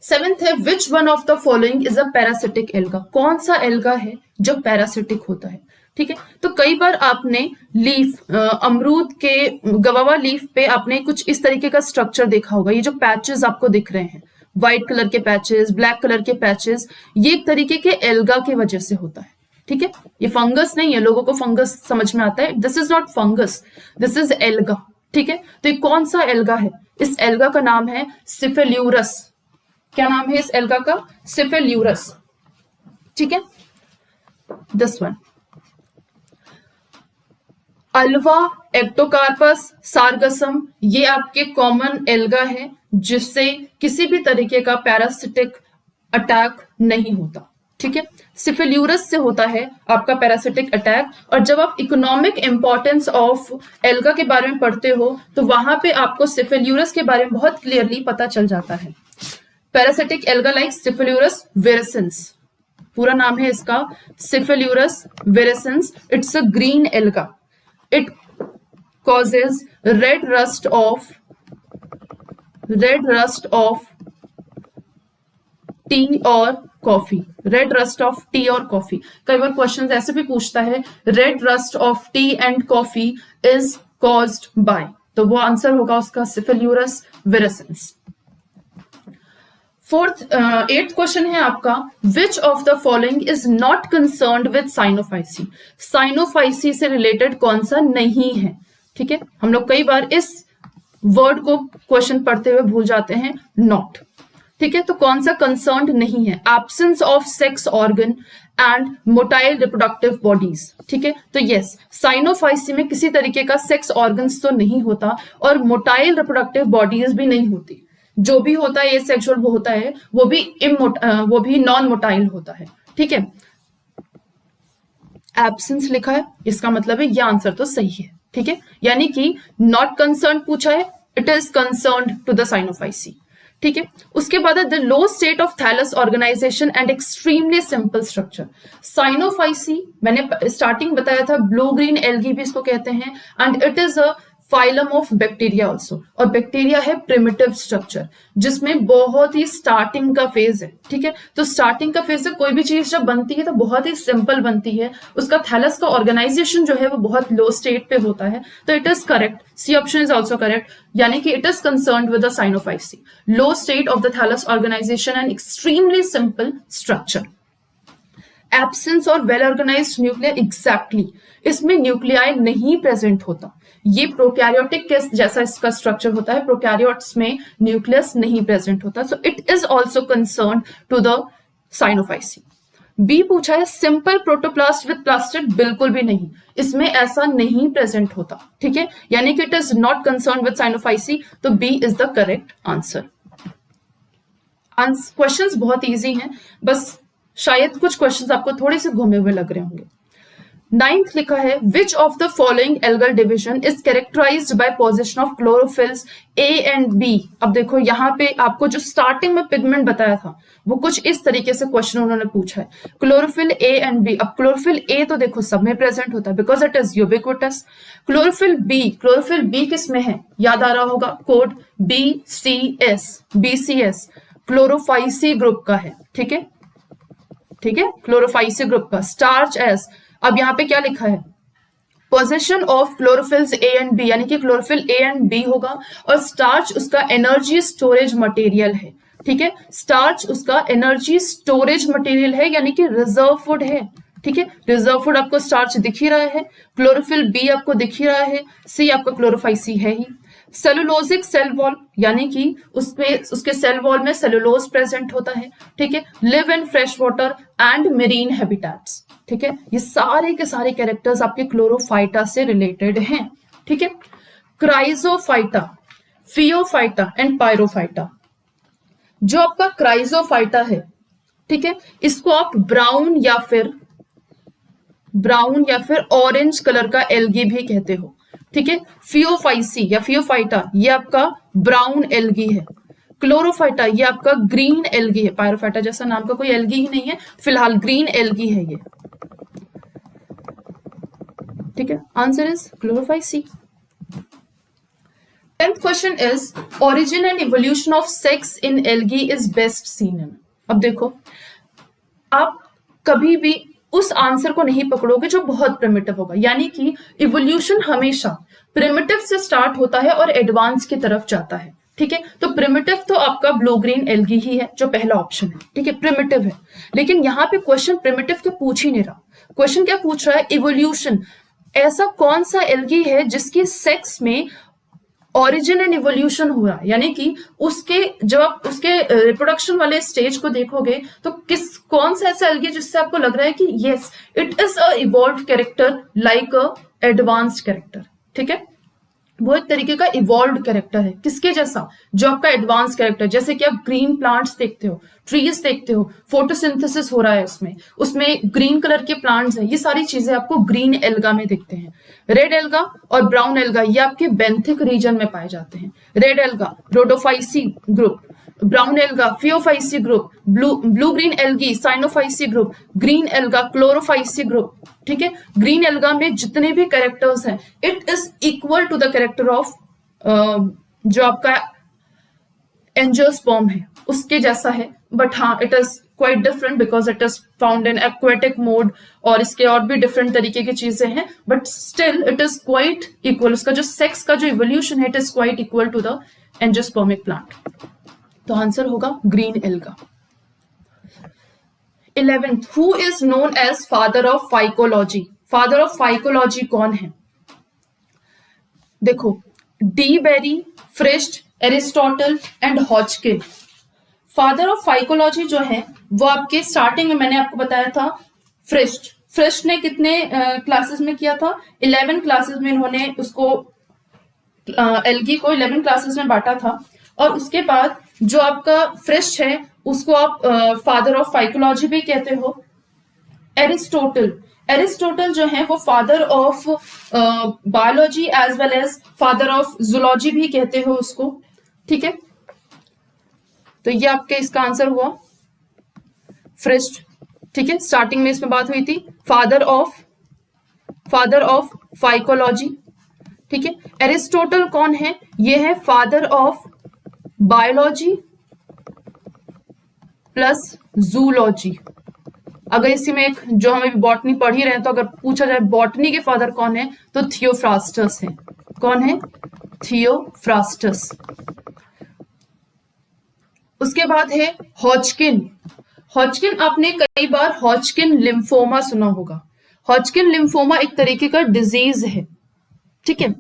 सेवेंथ है which one of the following is a parasitic alga, कौन सा एल्गा है जो पैरासिटिक होता है, ठीक है। तो कई बार आपने लीफ अमरूद के गवावा लीफ पे आपने कुछ इस तरीके का स्ट्रक्चर देखा होगा। ये जो पैचेस आपको दिख रहे हैं, व्हाइट कलर के पैचेस, ब्लैक कलर के पैचेस, ये एक तरीके के एल्गा की वजह से होता है, ठीक है। ये फंगस नहीं है, लोगों को फंगस समझ में आता है, this is not fungus, this is alga, ठीक है। तो ये कौन सा एल्गा है? इस एल्गा का नाम है सिफेल्यूरस। क्या नाम है इस एल्गा का? सिफेल्यूरस, ठीक है। दिस वन अल्वा, एक्टोकार्पस, सार्गसम, ये आपके कॉमन एल्गा है जिससे किसी भी तरीके का पैरासिटिक अटैक नहीं होता, ठीक है। सिफेल्यूरस से होता है आपका पैरासिटिक अटैक। और जब आप इकोनॉमिक इंपॉर्टेंस ऑफ एल्गा के बारे में पढ़ते हो तो वहां पे आपको सिफेल्यूरस के बारे में बहुत क्लियरली पता चल जाता है। Parasitic alga like Cephaleuros virescens, पूरा नाम है इसका Cephaleuros virescens. It's a green alga, it causes red rust of tea और coffee, red rust of tea और कॉफी। कई बार क्वेश्चंस ऐसे भी पूछता है red rust of tea and coffee is caused by, तो वो आंसर होगा उसका सिफेल्यूरस विरेसेंस। एट्थ क्वेश्चन है आपका विच of the following is not concerned with Cyanophyceae, Cyanophyceae से रिलेटेड कौन सा नहीं है, ठीक है। हम लोग कई बार इस वर्ड को क्वेश्चन पढ़ते हुए भूल जाते हैं, नॉट, ठीक है। तो कौन सा कंसर्न्ड नहीं है? Absence of sex organ and motile reproductive bodies, ठीक है। तो यस, साइनोफाइसी में किसी तरीके का सेक्स ऑर्गन्स तो नहीं होता और मोटाइल रिप्रोडक्टिव बॉडीज भी नहीं होती। जो भी होता है ये सेक्सुअल वो होता है, वो भी नॉन मोटाइल होता है, ठीक है। एब्सेंस लिखा है, इसका मतलब है ये आंसर तो सही है, ठीक है। यानी कि नॉट कंसर्न पूछा है, it is concerned to the Cyanophyceae, ठीक है। उसके बाद the low state of thallus organisation and extremely simple structure. Cyanophyceae मैंने स्टार्टिंग बताया था, ब्लू ग्रीन एल्गी भी इसको कहते हैं, and it is a phylum of bacteria also. और बैक्टीरिया है प्रिमिटिव स्ट्रक्चर जिसमें बहुत ही स्टार्टिंग का फेज है, ठीक है। तो स्टार्टिंग का फेज है, कोई भी चीज जब बनती है तो बहुत ही सिंपल बनती है, उसका थैलस का ऑर्गेनाइजेशन जो है वो बहुत लो स्टेट पे होता है। तो it is correct, C option is also correct, यानी कि it is concerned with the Cyanophyceae, low state of the thallus organisation and extremely simple structure. Absence और वेल ऑर्गेनाइज्ड न्यूक्लियर, एग्जैक्टली, इसमें न्यूक्लियाई नहीं present होता। ये prokaryotic के जैसा इसका स्ट्रक्चर होता है, प्रोकैरियोट्स में न्यूक्लियस नहीं प्रेजेंट होता। So it is also concern to the Cyanophyceae. B पूछा है सिंपल प्रोटोप्लास्ट विद प्लास्टिड, बिल्कुल भी नहीं, इसमें ऐसा नहीं प्रेजेंट होता, ठीक है। यानी कि it is not concern with Cyanophyceae, तो B is the correct answer. Questions बहुत इजी हैं, बस शायद कुछ क्वेश्चंस आपको थोड़े से घूमे हुए लग रहे होंगे। नाइन्थ लिखा है which of the following algal division is characterised by position of chlorophylls A and B. अब देखो यहाँ पे आपको जो स्टार्टिंग में पिगमेंट बताया था वो कुछ इस तरीके से क्वेश्चन उन्होंने पूछा है, क्लोरोफिल ए एंड बी। अब क्लोरोफिल ए तो देखो सब में प्रेजेंट होता है because it is ubiquitous. Chlorophyll B किस में है? याद आ रहा होगा, कोड BCS क्लोरोफाइसी ग्रुप का है, ठीक है, ठीक है, क्लोरोफाइसी ग्रुप का। स्टार्च एस, अब यहां पे क्या लिखा है? Position of chlorophylls A and B, यानी कि क्लोरोफिल ए एंड बी होगा और स्टार्च उसका एनर्जी स्टोरेज मटेरियल है, ठीक है। स्टार्च उसका एनर्जी स्टोरेज मटेरियल है, यानी कि रिजर्व फूड है, ठीक है। रिजर्व फूड आपको स्टार्च दिख ही रहा है, क्लोरोफिल बी आपको दिख ही रहा है, सी आपका क्लोरोफाइल सी है ही। सेलुलोजिक सेल वॉल, यानी कि उसके सेल वॉल में सेलुलोज प्रेजेंट होता है, ठीक है। Live in fresh water and marine habitats, ठीक है। ये सारे के सारे कैरेक्टर्स आपके क्लोरोफाइटा से रिलेटेड हैं, ठीक है। क्राइजोफाइटा, फियोफाइटा एंड पायरोफाइटा। जो आपका क्राइजोफाइटा है, ठीक है, इसको आप ब्राउन या फिर ऑरेंज कलर का एल्गी भी कहते हो, ठीक है। फियोफाइसी या फियोफाइटा ये आपका ब्राउन एल्गी है। क्लोरोफाइटा ये आपका ग्रीन एल्गी है। पायरोफाइटा जैसा नाम का कोई एल्गी ही नहीं है, फिलहाल ग्रीन एल्गी है ये, ठीक है। Answer is Chlorophyceae. 10th question is origin and evolution of sex in algae is best seen in। अब देखो, आप कभी भी उस आंसर को नहीं पकड़ोगे जो बहुत प्रिमिटिव होगा, यानी कि इवोल्यूशन हमेशा प्रिमिटिव से स्टार्ट होता है और एडवांस की तरफ जाता है, ठीक है। तो प्रिमिटिव तो आपका ब्लू ग्रीन एल्गी ही है, जो पहला ऑप्शन है, ठीक है, प्रिमिटिव है। लेकिन यहाँ पे क्वेश्चन प्रिमिटिव के पूछ ही नहीं रहा, क्वेश्चन क्या पूछ रहा है, इवोल्यूशन, ऐसा कौन सा एल्गी है जिसकी सेक्स में ऑरिजिन एंड इवोल्यूशन हुआ, यानी कि उसके जब आप उसके रिप्रोडक्शन वाले स्टेज को देखोगे तो कौन सा ऐसा एल्गी जिससे आपको लग रहा है कि yes it is a evolved character like a advanced character, ठीक है। वो एक तरीके का इवॉल्व्ड कैरेक्टर है, किसके जैसा, जो आपका एडवांस कैरेक्टर, जैसे कि आप ग्रीन प्लांट्स देखते हो, ट्रीज देखते हो, फोटोसिंथेसिस हो रहा है उसमें ग्रीन कलर के प्लांट्स हैं, ये सारी चीजें आपको ग्रीन एल्गा में दिखते हैं। रेड एल्गा और ब्राउन एल्गा ये आपके बेंथिक रीजन में पाए जाते हैं। Red alga Rhodophyceae group, brown alga Phaeophyceae group, blue green algae Cyanophyceae group, green alga Chlorophyceae group, ठीक है। ग्रीन एल्गा में जितने भी कैरेक्टर्स हैं it is equal to the character of जो आपका एंजियोस्पर्म है उसके जैसा है, बट हाँ it is quite different because it is found in aquatic mode और इसके और भी डिफरेंट तरीके की चीजें हैं, but still it is quite equal. उसका जो सेक्स का जो इवोल्यूशन है it is quite equal to the angiospermic plant. तो आंसर होगा green alga. 11th, who is known as father of phycology. Father of phycology कौन है? देखो, De Bary, Fritsch, Aristotle and Hodgkin. Father of phycology जो है वो आपके starting में मैंने आपको बताया था फ्रिस्ट ने कितने क्लासेस में किया था? 11 क्लासेस में इन्होंने उसको एल्गी को 11 क्लासेस में बांटा था। और उसके बाद जो आपका फ्रिस्ट है उसको आप फादर ऑफ फाइकोलॉजी भी कहते हो। एरिस्टोटल जो है वो father of biology as well as father of zoology भी कहते हो उसको, ठीक है। तो ये आपके इसका आंसर हुआ फ्रिस्ट, ठीक है। स्टार्टिंग में इसमें बात हुई थी फादर ऑफ फाइकोलॉजी, ठीक है। एरिस्टोटल कौन है? ये है father of biology plus zoology. अगर इसी में एक जो हमें बॉटनी पढ़ ही रहे हैं तो अगर पूछा जाए बॉटनी के फादर कौन है तो थियोफ्रास्टस है। कौन है? थियोफ्रास्टस। उसके बाद है हॉजकिन आपने कई बार हॉजकिन लिम्फोमा सुना होगा। हॉजकिन लिम्फोमा एक तरीके का डिजीज है, ठीक है।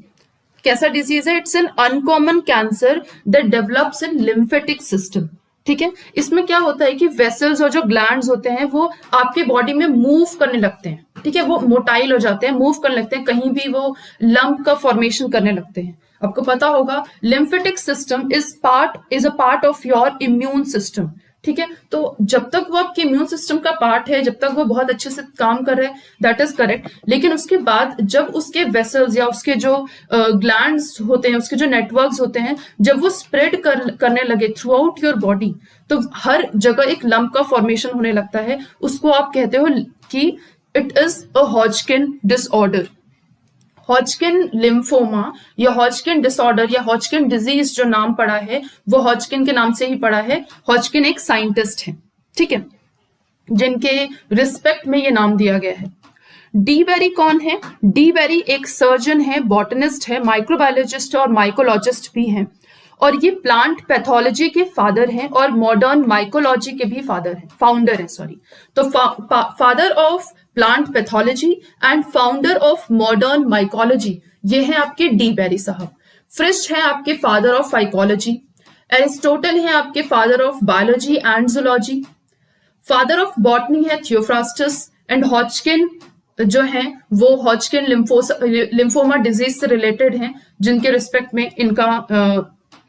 कैसा डिजीज है? It's an uncommon cancer that develops in lymphatic system, ठीक है। इसमें क्या होता है कि वेसल्स और जो ग्लैंड्स होते हैं वो आपके बॉडी में मूव करने लगते हैं, ठीक है। वो मोटाइल हो जाते हैं, मूव करने लगते हैं, कहीं भी वो लंप का फॉर्मेशन करने लगते हैं। आपको पता होगा lymphatic system is a part of your immune system, ठीक है। तो जब तक वो आपके इम्यून सिस्टम का पार्ट है, जब तक वो बहुत अच्छे से काम कर रहे हैं, दैट इज करेक्ट। लेकिन उसके बाद जब उसके वेसल्स या उसके जो ग्लैंड्स होते हैं, उसके जो नेटवर्क्स होते हैं, जब वो स्प्रेड करने लगे थ्रू आउट योर बॉडी, तो हर जगह एक लंप का फॉर्मेशन होने लगता है। उसको आप कहते हो कि it is a Hodgkin disorder. Hodgkin lymphoma या हॉजकिन डिसऑर्डर या हॉजकिन डिजीज जो नाम पड़ा है वो हॉजकिन के नाम से ही पड़ा है। हॉजकिन एक साइंटिस्ट है, ठीक है, जिनके रिस्पेक्ट में ये नाम दिया गया है। डी बेरी कौन है? डी बेरी एक सर्जन है, बॉटनिस्ट है, माइक्रोबायोलॉजिस्ट और माइकोलॉजिस्ट भी है। और ये प्लांट पैथोलॉजी के फादर हैं और मॉडर्न माइकोलॉजी के भी फाउंडर हैं सॉरी। तो father of plant pathology and founder of modern mycology ये हैं आपके डी बेरी साहब। फ्रिस्ट हैं आपके फादर ऑफ फाइकोलॉजी, एरिस्टोटल हैं आपके father of biology and zoology, father of botany है थियोफ्रास्टस, एंड हॉजकिन जो हैं वो हॉजकिन लिम्फोमा डिजीज से रिलेटेड हैं, जिनके रिस्पेक्ट में इनका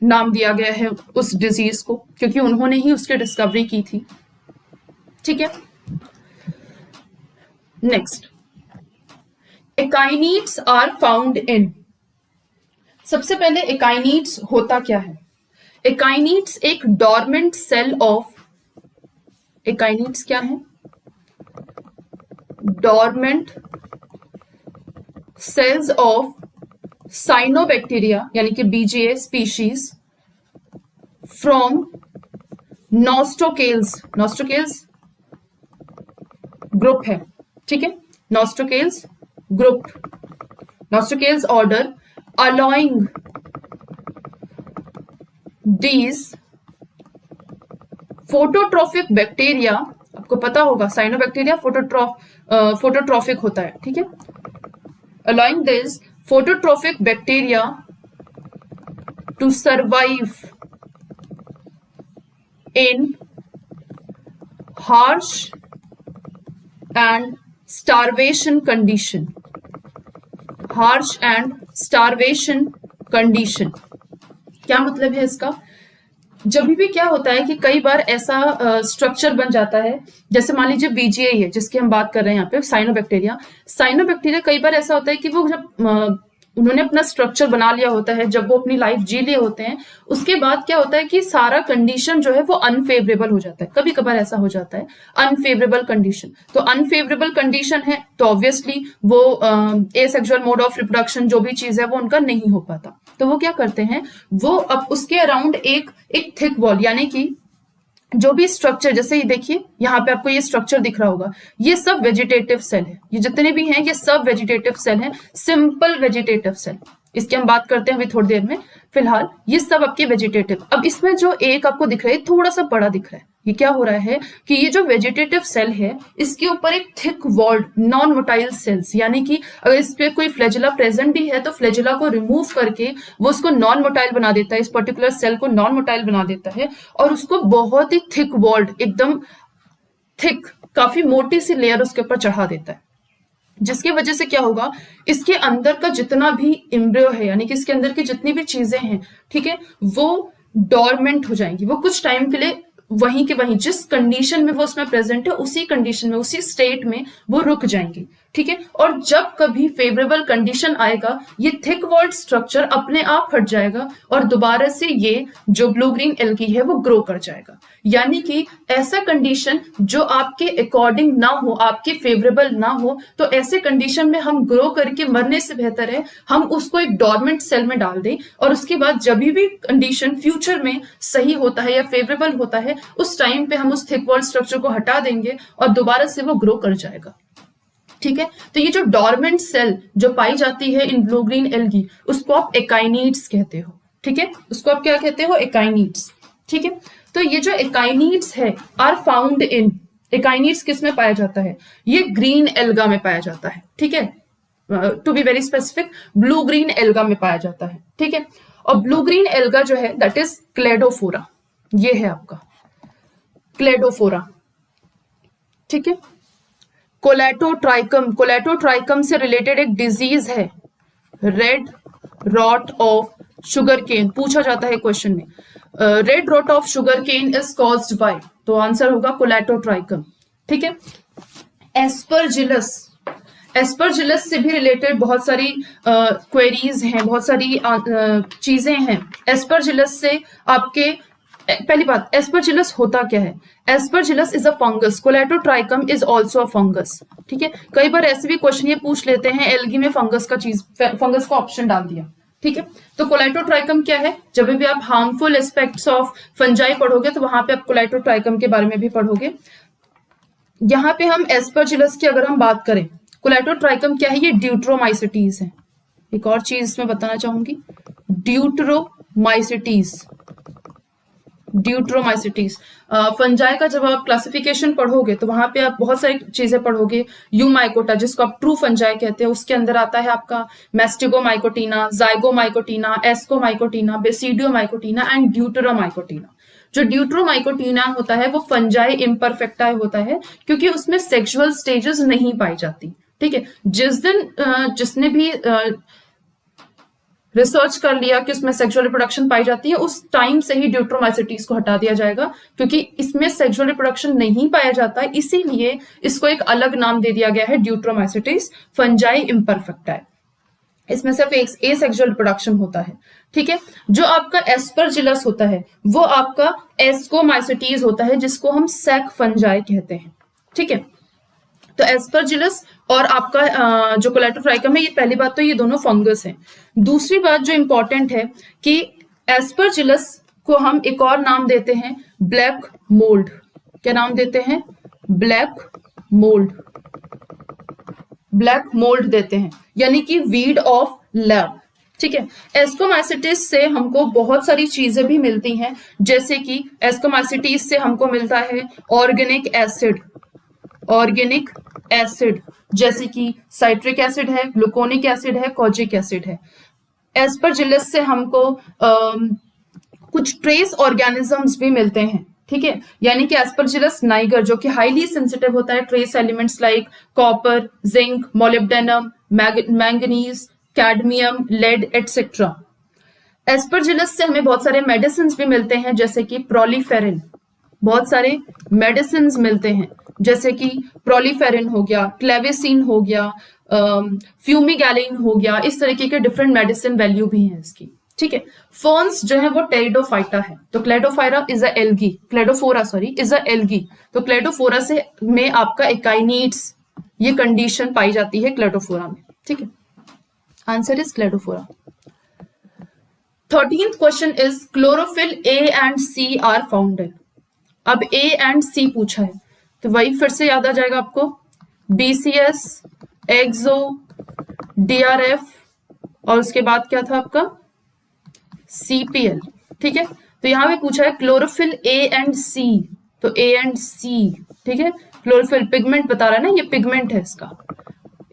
नाम दिया गया है उस डिजीज को, क्योंकि उन्होंने ही उसकी डिस्कवरी की थी। ठीक है, नेक्स्ट, एकाइनीड्स आर फाउंड इन। सबसे पहले एकाइनीड्स होता क्या है? एकाइनीड्स एक डॉर्मेंट सेल ऑफ, एकाइनीड्स क्या है? डॉर्मेंट सेल्स ऑफ साइनोबैक्टीरिया यानी कि BGA species from Nostocales, Nostocales group है, ठीक है, Nostocales group, Nostocales order, allowing these phototrophic bacteria, आपको पता होगा साइनोबैक्टीरिया फोटोट्रॉफिक होता है, ठीक है, allowing this phototrophic bacteria to survive in harsh and starvation condition, harsh and starvation condition। क्या मतलब है इसका? जब भी क्या होता है कि कई बार ऐसा स्ट्रक्चर बन जाता है, जैसे मान लीजिए बीजीए है जिसकी हम बात कर रहे हैं यहाँ पे, साइनोबैक्टीरिया। साइनोबैक्टीरिया कई बार ऐसा होता है कि वो जब उन्होंने अपना स्ट्रक्चर बना लिया होता है, जब वो अपनी लाइफ जी लिए होते हैं, उसके बाद क्या होता है कि सारा कंडीशन जो है वो अनफेवरेबल हो जाता है। कभी कभार ऐसा हो जाता है अनफेवरेबल कंडीशन। तो अनफेवरेबल कंडीशन है तो ऑब्वियसली वो एसेक्सुअल मोड ऑफ रिप्रोडक्शन जो भी चीज है वो उनका नहीं हो पाता। तो वो क्या करते हैं, वो अब उसके अराउंड एक थिक वॉल यानी कि जो भी स्ट्रक्चर, जैसे ये देखिए यहाँ पे आपको ये स्ट्रक्चर दिख रहा होगा, ये सब वेजिटेटिव सेल है, ये जितने भी हैं ये सब वेजिटेटिव सेल हैं, सिंपल वेजिटेटिव सेल। इसकी हम बात करते हैं अभी थोड़ी देर में। फिलहाल ये सब आपके वेजिटेटिव। अब इसमें जो एक आपको दिख रहा है थोड़ा सा बड़ा दिख रहा है, ये क्या हो रहा है कि ये जो वेजिटेटिव सेल है इसके ऊपर एक thick walled non motile cells, यानी कि अगर इस पे कोई फ्लैजिला प्रेजेंट भी है तो फ्लैजिला को रिमूव करके वो उसको नॉन मोटाइल बना देता है, इस पर्टिकुलर सेल को नॉन मोटाइल बना देता है और उसको बहुत ही थिक वॉल्ड, एकदम थिक, काफी मोटी सी लेयर उसके ऊपर चढ़ा देता है, जिसकी वजह से क्या होगा, इसके अंदर का जितना भी एम्ब्रियो है यानी कि इसके अंदर की जितनी भी चीजें हैं, ठीक है, वो डॉर्मेंट हो जाएंगी, वो कुछ टाइम के लिए वहीं के वहीं जिस कंडीशन में वो उसमें प्रेजेंट है उसी कंडीशन में, उसी स्टेट में वो रुक जाएंगी, ठीक है। और जब कभी फेवरेबल कंडीशन आएगा ये थिक वॉल्ड स्ट्रक्चर अपने आप हट जाएगा और दोबारा से ये जो ब्लू ग्रीन एल्गी है वो ग्रो कर जाएगा। यानी कि ऐसा कंडीशन जो आपके अकॉर्डिंग ना हो, आपके फेवरेबल ना हो, तो ऐसे कंडीशन में हम ग्रो करके मरने से बेहतर है हम उसको एक डॉर्मेंट सेल में डाल दें और उसके बाद जब भी कंडीशन फ्यूचर में सही होता है या फेवरेबल होता है उस टाइम पे हम उस थिक वॉल्ड स्ट्रक्चर को हटा देंगे और दोबारा से वो ग्रो कर जाएगा, ठीक है। तो ये जो डॉर्मेंट सेल जो पाई जाती है इन ब्लू ग्रीन एल्गी उसको आप एकाइनीड्स कहते हो, ठीक है, उसको आप क्या कहते हो, एकाइनीड्स, ठीक है। तो ये जो एकाइनीड्स है आर फाउंड इन, एकाइनीड्स किस में पाया जाता है, ये ग्रीन एल्गा में पाया जाता है, ठीक है, to be very specific blue green alga में पाया जाता है, ठीक है। और ब्लू ग्रीन एल्गा जो है दैट इज क्लेडोफोरा, ये है आपका क्लेडोफोरा, ठीक है। कोलेटोट्राइकम, कोलेटोट्राइकम से रिलेटेड एक डिजीज है red rot of sugar cane, पूछा जाता है क्वेश्चन में, red rot of sugar cane is caused by, तो आंसर होगा कोलेटोट्राइकम, ठीक है। एस्परजिलस, एस्परजिलस से भी रिलेटेड बहुत सारी क्वेरीज हैं, बहुत सारी चीजें हैं। एस्परजिलस से आपके पहली बात, एस्परजिलस होता क्या है, Aspergillus is a fungus, Colletotrichum is also a fungus, ठीक है। कई बार ऐसे भी क्वेश्चन ये पूछ लेते हैं एल्गी में फंगस का चीज, फंगस का ऑप्शन डाल दिया, ठीक है। तो कोलेटोट्राइकम क्या है, जब भी आप हार्मफुल एस्पेक्ट्स ऑफ फंजाई पढ़ोगे तो वहां पे आप कोलेटोट्राइकम के बारे में भी पढ़ोगे। यहाँ पे हम एस्परजिलस की अगर हम बात करें, कोलेटोट्राइकम क्या है, ये ड्यूट्रोमाइसिटीज है। एक और चीज इसमें बताना चाहूंगी, ड्यूट्रो ड्यूट्रोमाइसिटीज, ड्यूट्रोमाइसिटीज। फंजाई का जब आप क्लासिफिकेशन पढ़ोगे तो वहां पे आप बहुत सारी चीजें पढ़ोगे। यूमाइकोटा जिसको आप ट्रू फंजाई कहते हैं, उसके अंदर आता है आपका मेस्टिगोमाइकोटीना, जाइगोमाइकोटीना, एस्कोमाइकोटीना, बेसिडियोमाइकोटीना एंड ड्यूटेरोमाइकोटीना। जो ड्यूट्रोमाइकोटीना होता है वो फंजाई इम्परफेक्टा होता है क्योंकि उसमें सेक्सुअल स्टेजेस नहीं पाई जाती। ठीक है, जिस दिन जिसने भी रिसर्च कर लिया कि उसमें सेक्सुअल रिप्रोडक्शन पाई जाती है, उस टाइम से ही ड्यूट्रोमाइसिटीज को हटा दिया जाएगा क्योंकि इसमें सेक्सुअल रिप्रोडक्शन नहीं पाया जाता है, इसीलिए इसको एक अलग नाम दे दिया गया है ड्यूट्रोमाइसिटीज फंजाई इम्परफेक्टा। इसमें सिर्फ एक एसेक्सुअल रिप्रोडक्शन होता है। ठीक है, जो आपका एस्परजिलस होता है वो आपका एस्कोमाइसिटीज होता है जिसको हम सैक फंजाई कहते हैं। ठीक है, तो एस्परजिलस और आपका जो कोलेटोट्राइकम है, ये पहली बात तो ये दोनों फंगस हैं। दूसरी बात जो इंपॉर्टेंट है कि एस्परजिलस को हम एक और नाम देते हैं ब्लैक मोल्ड। क्या नाम देते हैं? Black mould. ब्लैक मोल्ड देते हैं, यानी कि वीड ऑफ लैब। ठीक है, एस्कोमाइसिटीज से हमको बहुत सारी चीजें भी मिलती हैं, जैसे कि एस्कोमाइसिटीज से हमको मिलता है ऑर्गेनिक एसिड। ऑर्गेनिक एसिड जैसे कि साइट्रिक एसिड है, ग्लूकोनिक एसिड है, कोजिक एसिड है। एस्परजिलस से हमको कुछ ट्रेस ऑर्गेनिजम्स भी मिलते हैं। ठीक है, यानी कि एस्परजिलस नाइगर जो कि हाईली सेंसिटिव होता है trace elements like copper, zinc, molybdenum, manganese, cadmium, lead etcetera. Aspergillus से हमें बहुत सारे मेडिसिन भी मिलते हैं जैसे कि प्रोलीफेरिन। बहुत सारे मेडिसिन मिलते हैं जैसे कि प्रोलीफेरिन हो गया, क्लेवेसिन हो गया, फ्यूमिगैलिन हो गया। इस तरीके के डिफरेंट मेडिसिन वैल्यू भी हैं इसकी। ठीक है, फर्न्स जो है वो टेरिडोफाइटा है, तो Cladophora is a algae, Cladophora sorry is a algae. तो क्लेडोफोरा से में आपका एकाइनीड्स ये कंडीशन पाई जाती है क्लेडोफोरा में। ठीक है, answer is Cladophora. 13th question is chlorophyll A and C are found in. अब ए एंड सी पूछा है तो वही फिर से याद आ जाएगा आपको, BCS, एक्सो, DRF और उसके बाद क्या था आपका CPL। ठीक है, तो यहां पे पूछा है क्लोरोफिल A एंड C, तो A एंड C। ठीक है, क्लोरोफिल पिगमेंट बता रहा है ना, ये पिगमेंट है इसका।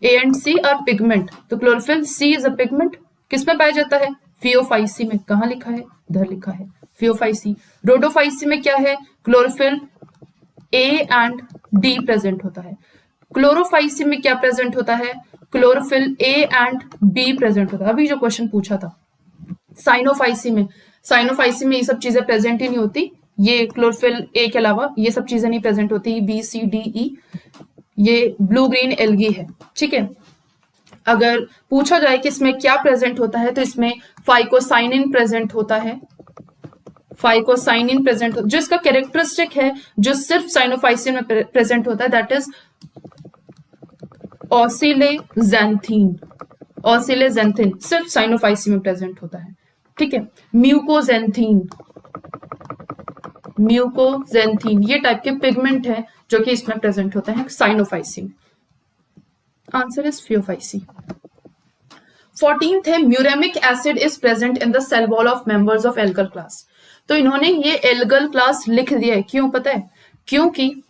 A एंड C और पिगमेंट, तो chlorophyll C is a pigment. किसमें पाया जाता है? फियोफाइसी में। कहाँ लिखा है? इधर लिखा है फियोफाइसी। रोडोफाइसी में क्या है? Chlorophyll A and D present होता है। क्लोरोफाइसी में क्या प्रेजेंट होता है? Chlorophyll A and B present होता है। अभी जो क्वेश्चन पूछा था। साइनोफाइसी में ये सब चीजें प्रेजेंट ही नहीं होती। ये क्लोरोफिल A के अलावा ये सब चीजें नहीं प्रेजेंट होती, B, C, D, E। ये ब्लू ग्रीन एल्गी है। ठीक है, अगर पूछा जाए कि इसमें क्या प्रेजेंट होता है तो इसमें फाइकोसाइनिन प्रेजेंट होता है। फाइकोसाइनिन प्रेजेंट जो इसका कैरेक्टरिस्टिक है जो सिर्फ साइनोफाइसिन में प्रेजेंट होता है, दैट इज ऑसिलेजेंथीन। ऑसिलेजेंथीन सिर्फ साइनोफाइसिन में प्रेजेंट होता है। ठीक है, म्यूकोजेंथीन ये टाइप के पिगमेंट है जो कि इसमें प्रेजेंट होता है cyanophycin. Answer is Phaeophyceae. 14th है muramic acid is present in the cell wall of members of algal class. तो इन्होंने ये एल्गल क्लास लिख दिया है, क्यों पता है? क्योंकि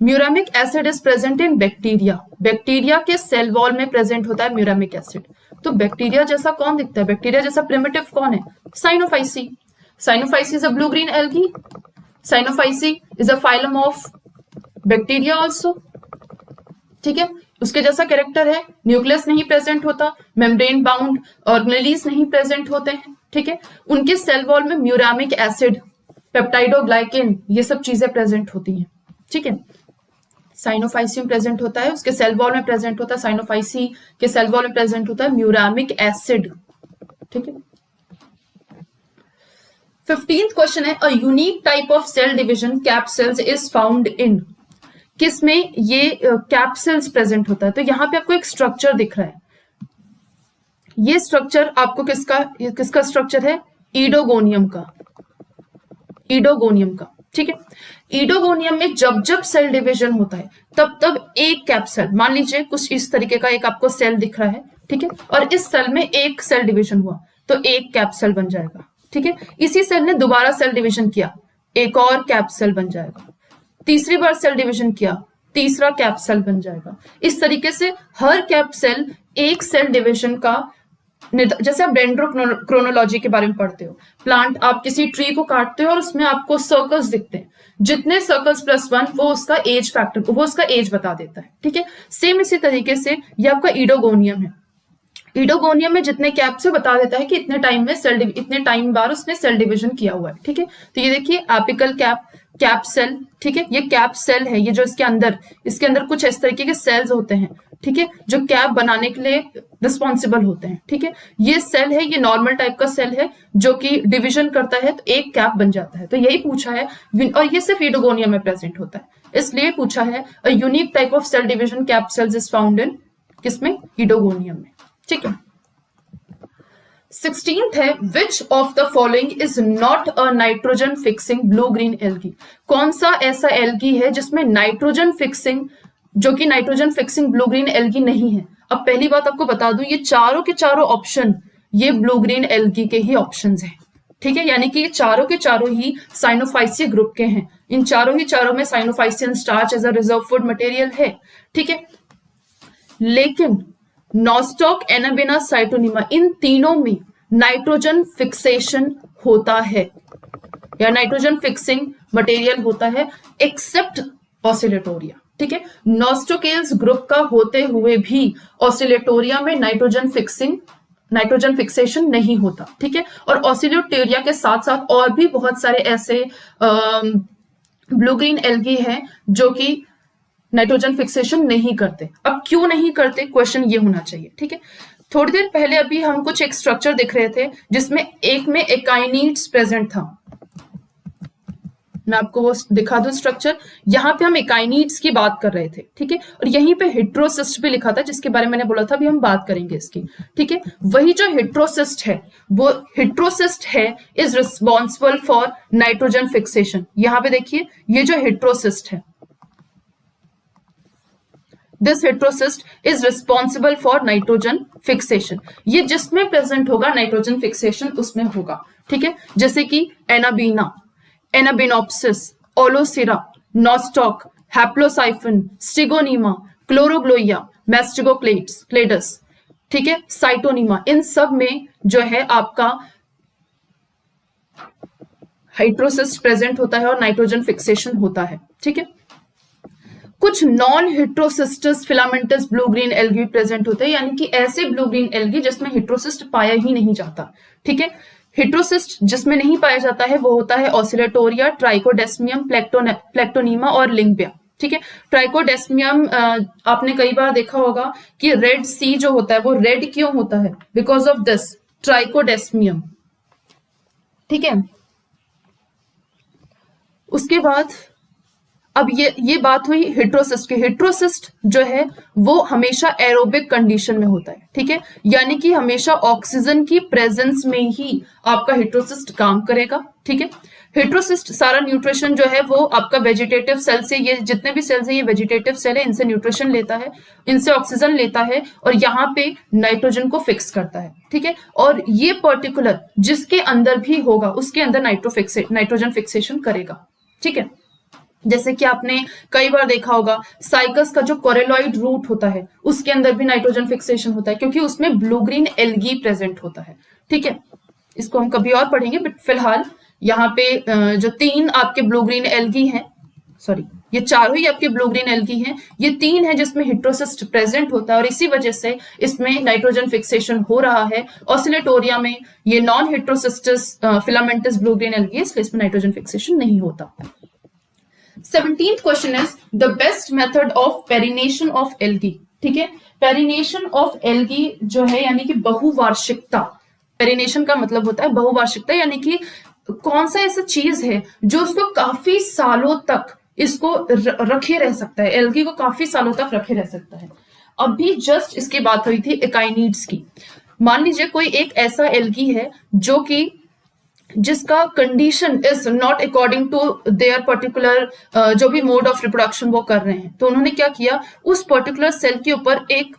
muramic acid is present in bacteria. Bacteria के सेल वॉल में प्रेजेंट होता है म्यूरेमिक एसिड। तो बैक्टीरिया जैसा कौन दिखता है? बैक्टीरिया जैसा प्रिमिटिव कौन है? Cyanophyceae. Cyanophyceae is a blue green algae. Cyanophyceae is a phylum of bacteria also. ठीक है, उसके जैसा कैरेक्टर है, न्यूक्लियस नहीं प्रेजेंट होता, मेम्ब्रेन बाउंड ऑर्गेनेलीज नहीं प्रेजेंट होते हैं। ठीक है, उनके सेल वॉल में म्यूरामिक एसिड, पेप्टाइडोग्लाइकेन ये सब चीजें प्रेजेंट होती हैं। ठीक है, साइनोफाइसी में प्रेजेंट होता है, उसके सेल वॉल में प्रेजेंट होता है, साइनोफाइसी के सेल वॉल में प्रेजेंट होता है म्यूरामिक एसिड। ठीक है, 15th क्वेश्चन है a unique type of cell division capsules is found in. किसमें ये कैप्सिल्स प्रेजेंट होता है? तो यहां पे आपको एक स्ट्रक्चर दिख रहा है। ये स्ट्रक्चर आपको किसका स्ट्रक्चर है? ईडोगोनियम का। ईडोगोनियम का। ठीक है, ईडोगोनियम में जब जब सेल डिवीजन होता है तब तब एक कैप्सिल, मान लीजिए कुछ इस तरीके का एक आपको सेल दिख रहा है। ठीक है, और इस सेल में एक सेल डिवीजन हुआ तो एक कैप्सिल बन जाएगा। ठीक है। इसी सेल ने दोबारा सेल डिवीजन किया, एक और कैप सेल बन जाएगा। तीसरी बार सेल डिवीजन किया, तीसरा कैप सेल बन जाएगा। इस तरीके से हर कैप सेल एक सेल डिवीजन का, जैसे आप डेंड्रोक्रोनोलॉजी के बारे में पढ़ते हो, प्लांट, आप किसी ट्री को काटते हो और उसमें आपको सर्कल्स दिखते हैं, जितने सर्कल्स +1 वो उसका एज फैक्टर, वो उसका एज बता देता है, ठीक है। सेम इसी तरीके से ये आपका ईडोगोनियम है। ईडोगोनियम में जितने कैप्स है बता देता है कि इतने टाइम में इतने टाइम बार उसने सेल डिवीजन किया हुआ है, ठीक है। तो ये देखिए एपिकल कैप सेल, ठीक है, ये कैप सेल है, ये जो इसके अंदर कुछ इस तरीके के सेल्स होते हैं, ठीक है, जो कैप बनाने के लिए रिस्पॉन्सिबल होते हैं, ठीक है। ये सेल है, ये नॉर्मल टाइप का सेल है जो कि डिवीजन करता है तो एक कैप बन जाता है। तो यही पूछा है, और ये सिर्फ ईडोगोनियम में प्रेजेंट होता है, इसलिए पूछा है a unique type of cell division cap cells is found in, किसमें, ईडोगोनियम में, ठीक है। 16th है, which of the following is not a nitrogen fixing blue green algae. कौन सा ऐसा एल्गी है जिसमें नाइट्रोजन फिक्सिंग, जो कि nitrogen fixing blue green algae नहीं है। अब पहली बात आपको बता दूं, ये चारों के चारों ऑप्शन ये ब्लू ग्रीन एल्गी के ही ऑप्शंस हैं, ठीक है। यानी कि ये चारों के चारों ही साइनोफाइसी ग्रुप के हैं। इन चारों में Cyanophycean starch as a reserve food material है, ठीक है। लेकिन नॉस्टॉक, एनाबेना, साइटोनिमा, इन तीनों में नाइट्रोजन फिक्सेशन होता है या नाइट्रोजन फिक्सिंग मटेरियल होता है, एक्सेप्ट ऑसिलेटोरिया, ठीक है। नॉस्टोकेल्स ग्रुप का होते हुए भी ऑसिलेटोरिया में नाइट्रोजन फिक्सेशन नहीं होता, ठीक है। और ऑसिलेटोरिया के साथ साथ और भी बहुत सारे ऐसे ब्लू ग्रीन एल्गी हैं जो कि नाइट्रोजन फिक्सेशन नहीं करते। अब क्यों नहीं करते, क्वेश्चन ये होना चाहिए, ठीक है। थोड़ी देर पहले अभी हम कुछ एक स्ट्रक्चर दिख रहे थे जिसमें एक में एकाइनीड्स प्रेजेंट था, मैं आपको वो दिखा दूं स्ट्रक्चर। यहां पे हम एकाइनीड्स की बात कर रहे थे, ठीक है। और यहीं पे हेट्रोसिस्ट भी लिखा था, जिसके बारे में मैंने बोला था अभी हम बात करेंगे इसकी, ठीक है। वही जो हेट्रोसिस्ट है, वो हेट्रोसिस्ट है is responsible for nitrogen fixation. यहां पे देखिए, ये जो हेट्रोसिस्ट है, this heterocyst is responsible for nitrogen fixation. ये जिसमें प्रेजेंट होगा नाइट्रोजन फिक्सेशन उसमें होगा, ठीक है। जैसे कि एनाबीना, एनाबिनोप्सिस, ओलोसिरा, नॉस्टॉक, हैप्लोसाइफन, स्टिगोनीमा, क्लोरोग्लोइया, मैस्टिगोक्लेडस, ठीक है, साइटोनीमा, इन सब में जो है आपका हाइड्रोसिस्ट प्रेजेंट होता है और नाइट्रोजन फिक्सेशन होता है, ठीक है। कुछ non heterocystous filamentous blue green algae present होते हैं, यानी कि ऐसे ब्लू ग्रीन एल्गी जिसमें हेट्रोसिस्ट पाया ही नहीं जाता, ठीक है। हेट्रोसिस्ट जिसमें नहीं पाया जाता है वो होता है ऑसिलेटोरिया, ट्राइकोडेस्मियम, प्लेक्टोनीमा और लिंगबिया, ठीक है। ट्राइकोडेस्मियम आपने कई बार देखा होगा कि रेड सी जो होता है वो रेड क्यों होता है, बिकॉज ऑफ दिस ट्राइकोडेस्मियम, ठीक है। उसके बाद अब ये बात हुई हेट्रोसिस्ट की। हेट्रोसिस्ट जो है वो हमेशा एरोबिक कंडीशन में होता है, ठीक है, यानी कि हमेशा ऑक्सीजन की प्रेजेंस में ही आपका हेट्रोसिस्ट काम करेगा, ठीक है। हेट्रोसिस्ट सारा न्यूट्रिशन जो है वो आपका वेजिटेटिव सेल से, ये जितने भी सेल्स हैं ये वेजिटेटिव सेल है, इनसे न्यूट्रिशन लेता है, इनसे ऑक्सीजन लेता है और यहाँ पे नाइट्रोजन को फिक्स करता है, ठीक है। और ये पर्टिकुलर जिसके अंदर भी होगा उसके अंदर नाइट्रोजन फिक्सेशन करेगा, ठीक है। जैसे कि आपने कई बार देखा होगा साइकस का जो कोरेलॉइड रूट होता है उसके अंदर भी नाइट्रोजन फिक्सेशन होता है, क्योंकि उसमें ब्लू ग्रीन एल्गी प्रेजेंट होता है, ठीक है। इसको हम कभी और पढ़ेंगे, बट फिलहाल यहाँ पे जो 3 आपके ब्लू ग्रीन एल्गी हैं, सॉरी ये चारों ही आपके ब्लू ग्रीन एल्गी हैं, ये 3 है जिसमें हेट्रोसिस्ट प्रेजेंट होता है और इसी वजह से इसमें नाइट्रोजन फिक्सेशन हो रहा है। ऑसिलेटोरिया में ये non heterocystous filamentous blue green algae है, इसलिए इसमें नाइट्रोजन फिक्सेशन नहीं होता। 17th question is the best method of perennation of algae, ठीक है। पेरिनेशन ऑफ एल्गी जो है यानी कि बहुवार्षिकता, पेरिनेशन का मतलब होता है बहुवार्षिकता, यानी कि कौन सा ऐसा चीज है जो उसको काफी सालों तक इसको रखे रह सकता है, एल्गी को काफी सालों तक रखे रह सकता है। अभी जस्ट इसकी बात हुई थी एकाइनीड्स की। मान लीजिए कोई एक ऐसा एल्गी है जो कि जिसका condition is not according to their particular जो भी मोड ऑफ रिप्रोडक्शन वो कर रहे हैं, तो उन्होंने क्या किया, उस पर्टिकुलर सेल के ऊपर एक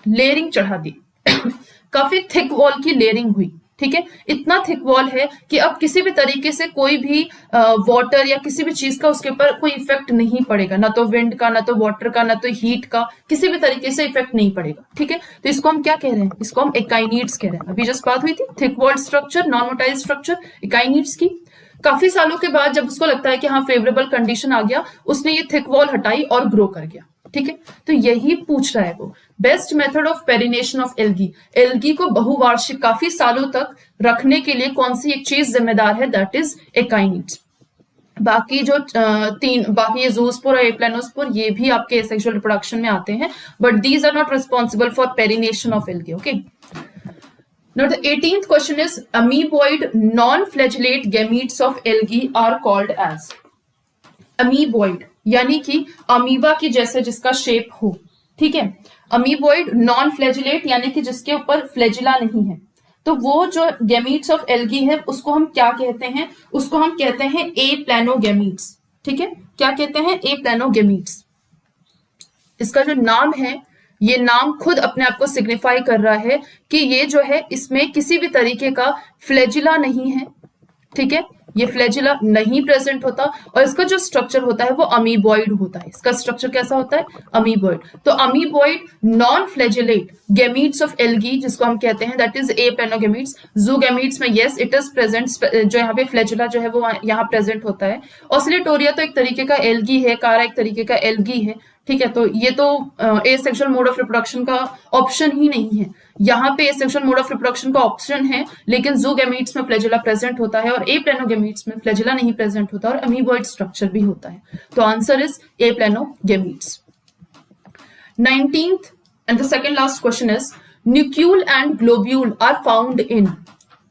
लेयरिंग चढ़ा दी काफी थिक वॉल की लेयरिंग हुई, ठीक है, इतना थिक वॉल है कि अब किसी भी तरीके से कोई भी वाटर या किसी भी चीज का उसके ऊपर कोई इफेक्ट नहीं पड़ेगा, ना तो विंड का, ना तो वाटर का, ना तो हीट का, किसी भी तरीके से इफेक्ट नहीं पड़ेगा। ठीक है, तो इसको हम क्या कह रहे हैं, इसको हम एकाइनिड्स कह रहे हैं। अभी जस्ट बात हुई थी thick walled structure, non motile structure, akinetes की। काफी सालों के बाद जब उसको लगता है कि हाँ फेवरेबल कंडीशन आ गया, उसने ये थिक वॉल हटाई और ग्रो कर गया। ठीक है, तो यही पूछ रहा है वो, best method of perennation of algae, algae को बहुवार्षिक काफी सालों तक रखने के लिए कौन सी एक चीज जिम्मेदार है, दैट इज एकाइनिड्स। बाकी जो बाकी ये ज़ूस्पोर और एप्लानोस्पोर ये भी आपके सेक्सुअल रिप्रोडक्शन में आते हैं, but these are not responsible for perennation of algae. Okay, now the 18th question is amoeboid non-flagellate gametes of algae are called as, amoeboid यानी कि अमीबा की जैसे जिसका शेप हो। ठीक है, अमीबॉइड नॉन फ्लैजिलेट यानी कि जिसके ऊपर फ्लैजिला नहीं है, तो वो जो गैमीट्स ऑफ एल्गी है उसको हम क्या कहते हैं, उसको हम कहते हैं ए प्लानोगैमीट्स। ठीक है, क्या कहते हैं, ए प्लानोगैमीट्स। इसका जो नाम है, ये नाम खुद अपने आप को सिग्निफाई कर रहा है कि ये जो है इसमें किसी भी तरीके का फ्लैजिला नहीं है। ठीक है, ये फ्लैजिला नहीं प्रेजेंट होता और इसका जो स्ट्रक्चर होता है वो अमीबॉइड होता है। इसका स्ट्रक्चर कैसा होता है, अमीबॉइड। तो amoeboid non flagellate gametes of algae जिसको हम कहते हैं दैट इज ए प्लानोगैमीट्स। ज़ूगैमीट्स में यस इट इज प्रेजेंट, जो यहाँ पे फ्लैजिला जो है वो यहाँ प्रेजेंट होता है। ऑसिलेटोरिया तो एक तरीके का एल्गी है, कारा एक तरीके का एल्गी है। ठीक है, तो ये तो एसेक्सुअल मोड ऑफ रिप्रोडक्शन का ऑप्शन ही नहीं है। यहाँ पे एसेक्सुअल मोड ऑफ रिप्रोडक्शन का ऑप्शन है, लेकिन ज़ूगैमीट्स में फ्लैजिला प्रेजेंट होता है और ए प्लानोगैमीट्स में फ्लैजिला नहीं प्रेजेंट होता और अमीबॉइड स्ट्रक्चर भी होता है। तो answer is a planogametes. 19th and the second last question is nucleus and globule are found in,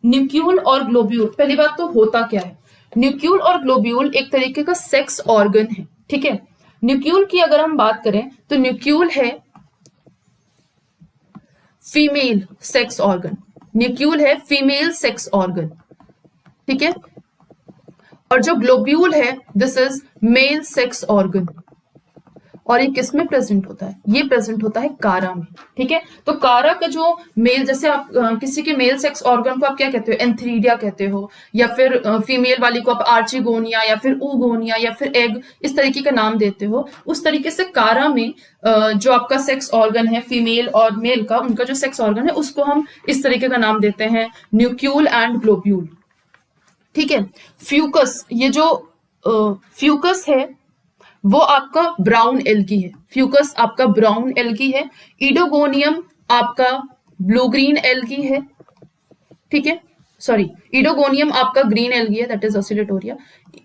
nucule और ग्लोब्यूल, पहली बात तो होता क्या है, न्यूक्यूल और ग्लोब्यूल एक तरीके का सेक्स ऑर्गन है। ठीक है, न्यूक्यूल की अगर हम बात करें तो न्यूक्यूल है फीमेल सेक्स ऑर्गन, न्यूक्यूल है फीमेल सेक्स ऑर्गन। ठीक है, और जो ग्लोब्यूल है this is male sex organ. और ये किस में प्रेजेंट होता है, ये प्रेजेंट होता है कारा में। ठीक है, तो कारा का जो मेल, जैसे आप किसी के मेल सेक्स ऑर्गन को आप क्या कहते हो, एंथ्रीडिया कहते हो, या फिर फीमेल वाली को आप आर्चिगोनिया या फिर ऊगोनिया या फिर एग, इस तरीके का नाम देते हो। उस तरीके से कारा में जो आपका सेक्स ऑर्गन है फीमेल और मेल का, उनका जो सेक्स ऑर्गन है उसको हम इस तरीके का नाम देते हैं न्यूक्यूल एंड ग्लोब्यूल। ठीक है, फ्यूकस, ये जो फ्यूकस है वो आपका ब्राउन एल्गी है, फ्यूकस आपका ब्राउन एल्गी है। इडोगोनियम आपका ब्लू ग्रीन एल्गी है। ठीक है, सॉरी, इडोगोनियम आपका ग्रीन एल्गी है, दैट इज ऑसिलेटोरिया।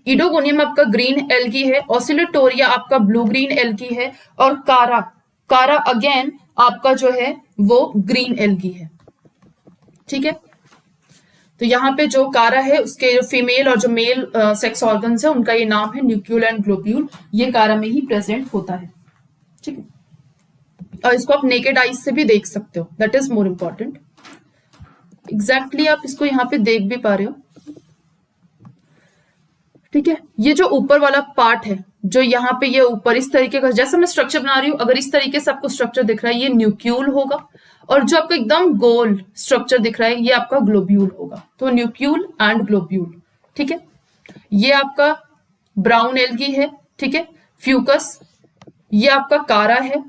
इडोगोनियम आपका ग्रीन एल्गी है, ऑसिलेटोरिया आपका ब्लू ग्रीन एल्गी है, और कारा, कारा अगेन आपका जो है वो ग्रीन एल्गी है। ठीक है, तो यहाँ पे जो कारा है उसके जो फीमेल और जो मेल सेक्स ऑर्गन्स है उनका ये नाम है न्यूक्यूल एंड ग्लोब्यूल, ये कारा में ही प्रेजेंट होता है। ठीक है, और इसको आप नेकेड आइज से भी देख सकते हो, that is more important. Exactly आप इसको यहाँ पे देख भी पा रहे हो। ठीक है, ये जो ऊपर वाला पार्ट है, जो यहाँ पे ये ऊपर इस तरीके का जैसा मैं स्ट्रक्चर बना रही हूँ, अगर इस तरीके से आपको स्ट्रक्चर दिख रहा है ये न्यूक्यूल होगा, और जो आपको एकदम गोल स्ट्रक्चर दिख रहा है ये आपका ग्लोब्यूल होगा। तो न्यूक्यूल एंड ग्लोब्यूल। ठीक है, ये आपका ब्राउन एल्गी है। ठीक है, फ्यूकस, ये आपका कारा है,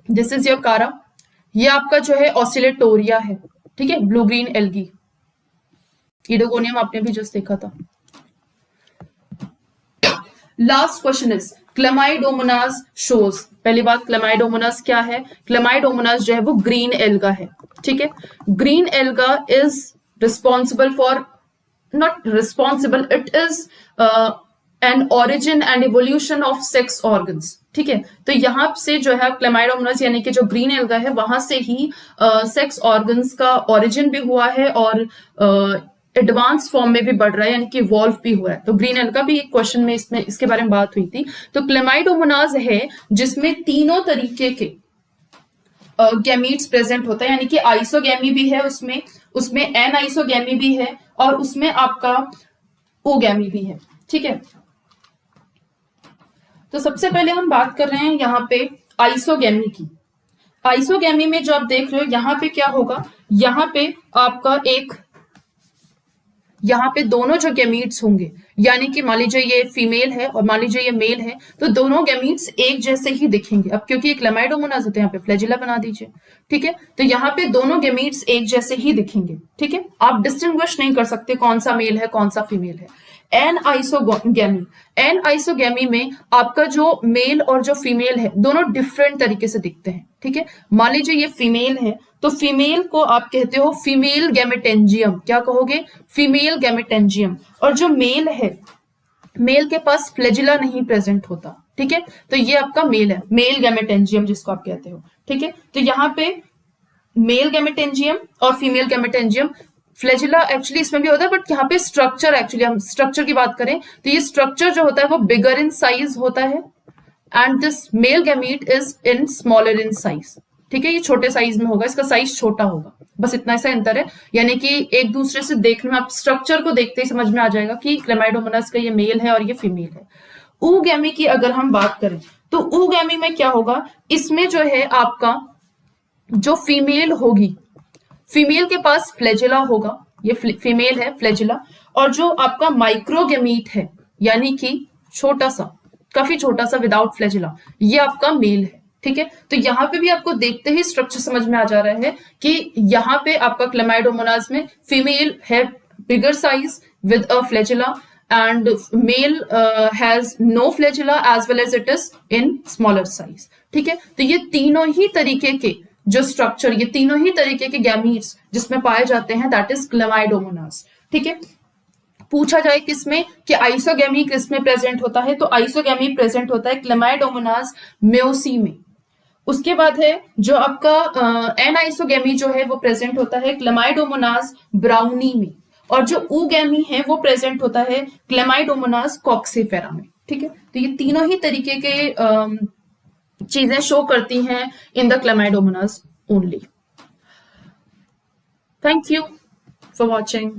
दिस इज योर कारा। ये आपका जो है ऑसिलेटोरिया है। ठीक है, ब्लू ग्रीन एल्गी। इडोगोनियम आपने भी जस्ट देखा था। Last question is Chlamydomonas shows. पहली बात, क्लेमाइडोमोनास क्या है, क्लेमाइडोमोनास जो है वो ग्रीन एल्गा है। ठीक है, green alga is responsible for, not responsible, it is an origin and evolution of sex organs. ठीक है, तो यहां से जो है क्लेमाइडोमोनास यानी कि जो ग्रीन एल्गा है वहां से ही सेक्स ऑर्गन्स का ऑरिजिन भी हुआ है और एडवांस फॉर्म में भी बढ़ रहा है, यानी कि इवॉल्व भी हुआ है। तो ग्रीन एल्गा भी एक क्वेश्चन में इसमें इसके बारे में बात हुई थी। तो क्लेमाइडोमोनास है जिसमें तीनों तरीके के गैमीट्स प्रेजेंट होता है, यानी कि आइसोगैमी भी है उसमें एन आइसोगैमी भी है और उसमें आपका ओगैमी भी है। ठीक है, तो सबसे पहले हम बात कर रहे हैं यहाँ पे आइसोगैमी की। आइसोगैमी में जो आप देख रहे हो यहाँ पे क्या होगा, यहाँ पे आपका एक यहाँ पे दोनों जो गैमीट्स होंगे, यानी कि मान लीजिए ये फीमेल है और मान लीजिए ये मेल है, तो दोनों गैमीट्स एक जैसे ही दिखेंगे। अब क्योंकि एक क्लेमाइडोमोनास होता है, यहाँ पे फ्लैजिला बना दीजिए, ठीक है। तो यहाँ पे दोनों गैमीट्स एक जैसे ही दिखेंगे, ठीक है। आप डिस्टिंग्विश नहीं कर सकते कौन सा मेल है कौन सा फीमेल है। एन आइसोगैमी में आपका जो मेल और जो फीमेल है दोनों डिफरेंट तरीके से दिखते हैं, ठीक है। मान लीजिए ये फीमेल है, तो फीमेल को आप कहते हो फीमेल गैमेटेंजियम। क्या कहोगे? फीमेल गैमेटेंजियम। और जो मेल है, मेल के पास फ्लैजिला नहीं प्रेजेंट होता, ठीक है। तो ये आपका मेल है, मेल गैमेटेंजियम जिसको आप कहते हो, ठीक है। तो यहाँ पे मेल गैमेटेंजियम और फीमेल गैमेटेंजियम, फ्लैजिला एक्चुअली इसमें भी होता है, बट यहाँ पे स्ट्रक्चर, एक्चुअली हम स्ट्रक्चर की बात करें तो ये स्ट्रक्चर जो होता है वो बिगर इन साइज होता है, and this male gamete is in smaller in size, ठीक है। ये छोटे साइज में होगा, इसका साइज छोटा होगा, बस इतना सा अंतर है। यानी कि एक दूसरे से देखने में, आप स्ट्रक्चर को देखते ही समझ में आ जाएगा कि क्लेमाइडोमोनास का ये मेल है और ये फीमेल है। ऊगैमी की अगर हम बात करें तो ऊगैमी में क्या होगा, इसमें जो है आपका जो फीमेल होगी, फीमेल के पास फ्लैजिला होगा, ये फीमेल है फ्लैजिला, और जो आपका माइक्रोगैमीट है यानी कि छोटा सा, काफी छोटा सा विदाउट फ्लैजिला, ये आपका मेल है, ठीक है। तो यहाँ पे भी आपको देखते ही स्ट्रक्चर समझ में आ जा रहा है कि यहाँ पे आपका क्लेमाइडोमोनास में फीमेल है bigger size with a flagella, and male has no flagella as well as it is in smaller size, ठीक है। तो ये तीनों ही तरीके के जो स्ट्रक्चर, ये तीनों ही तरीके के गैमीट्स जिसमें पाए जाते हैं, दैट इज क्लेमाइडोमोनास, ठीक है। पूछा जाए किसमें कि आइसोगैमी किसमें प्रेजेंट होता है, तो आइसोगैमी प्रेजेंट होता है क्लेमाइडोमोनास म्योसी में। उसके बाद है जो आपका एन आइसोगैमी जो है वो प्रेजेंट होता है क्लेमाइडोमोनास ब्राउनी में, और जो ऊगैमी है वो प्रेजेंट होता है क्लेमाइडोमोनास कॉक्सीफेरा में, ठीक है। तो ये तीनों ही तरीके के चीजें शो करती हैं in the Chlamydomonas only. Thank you for watching.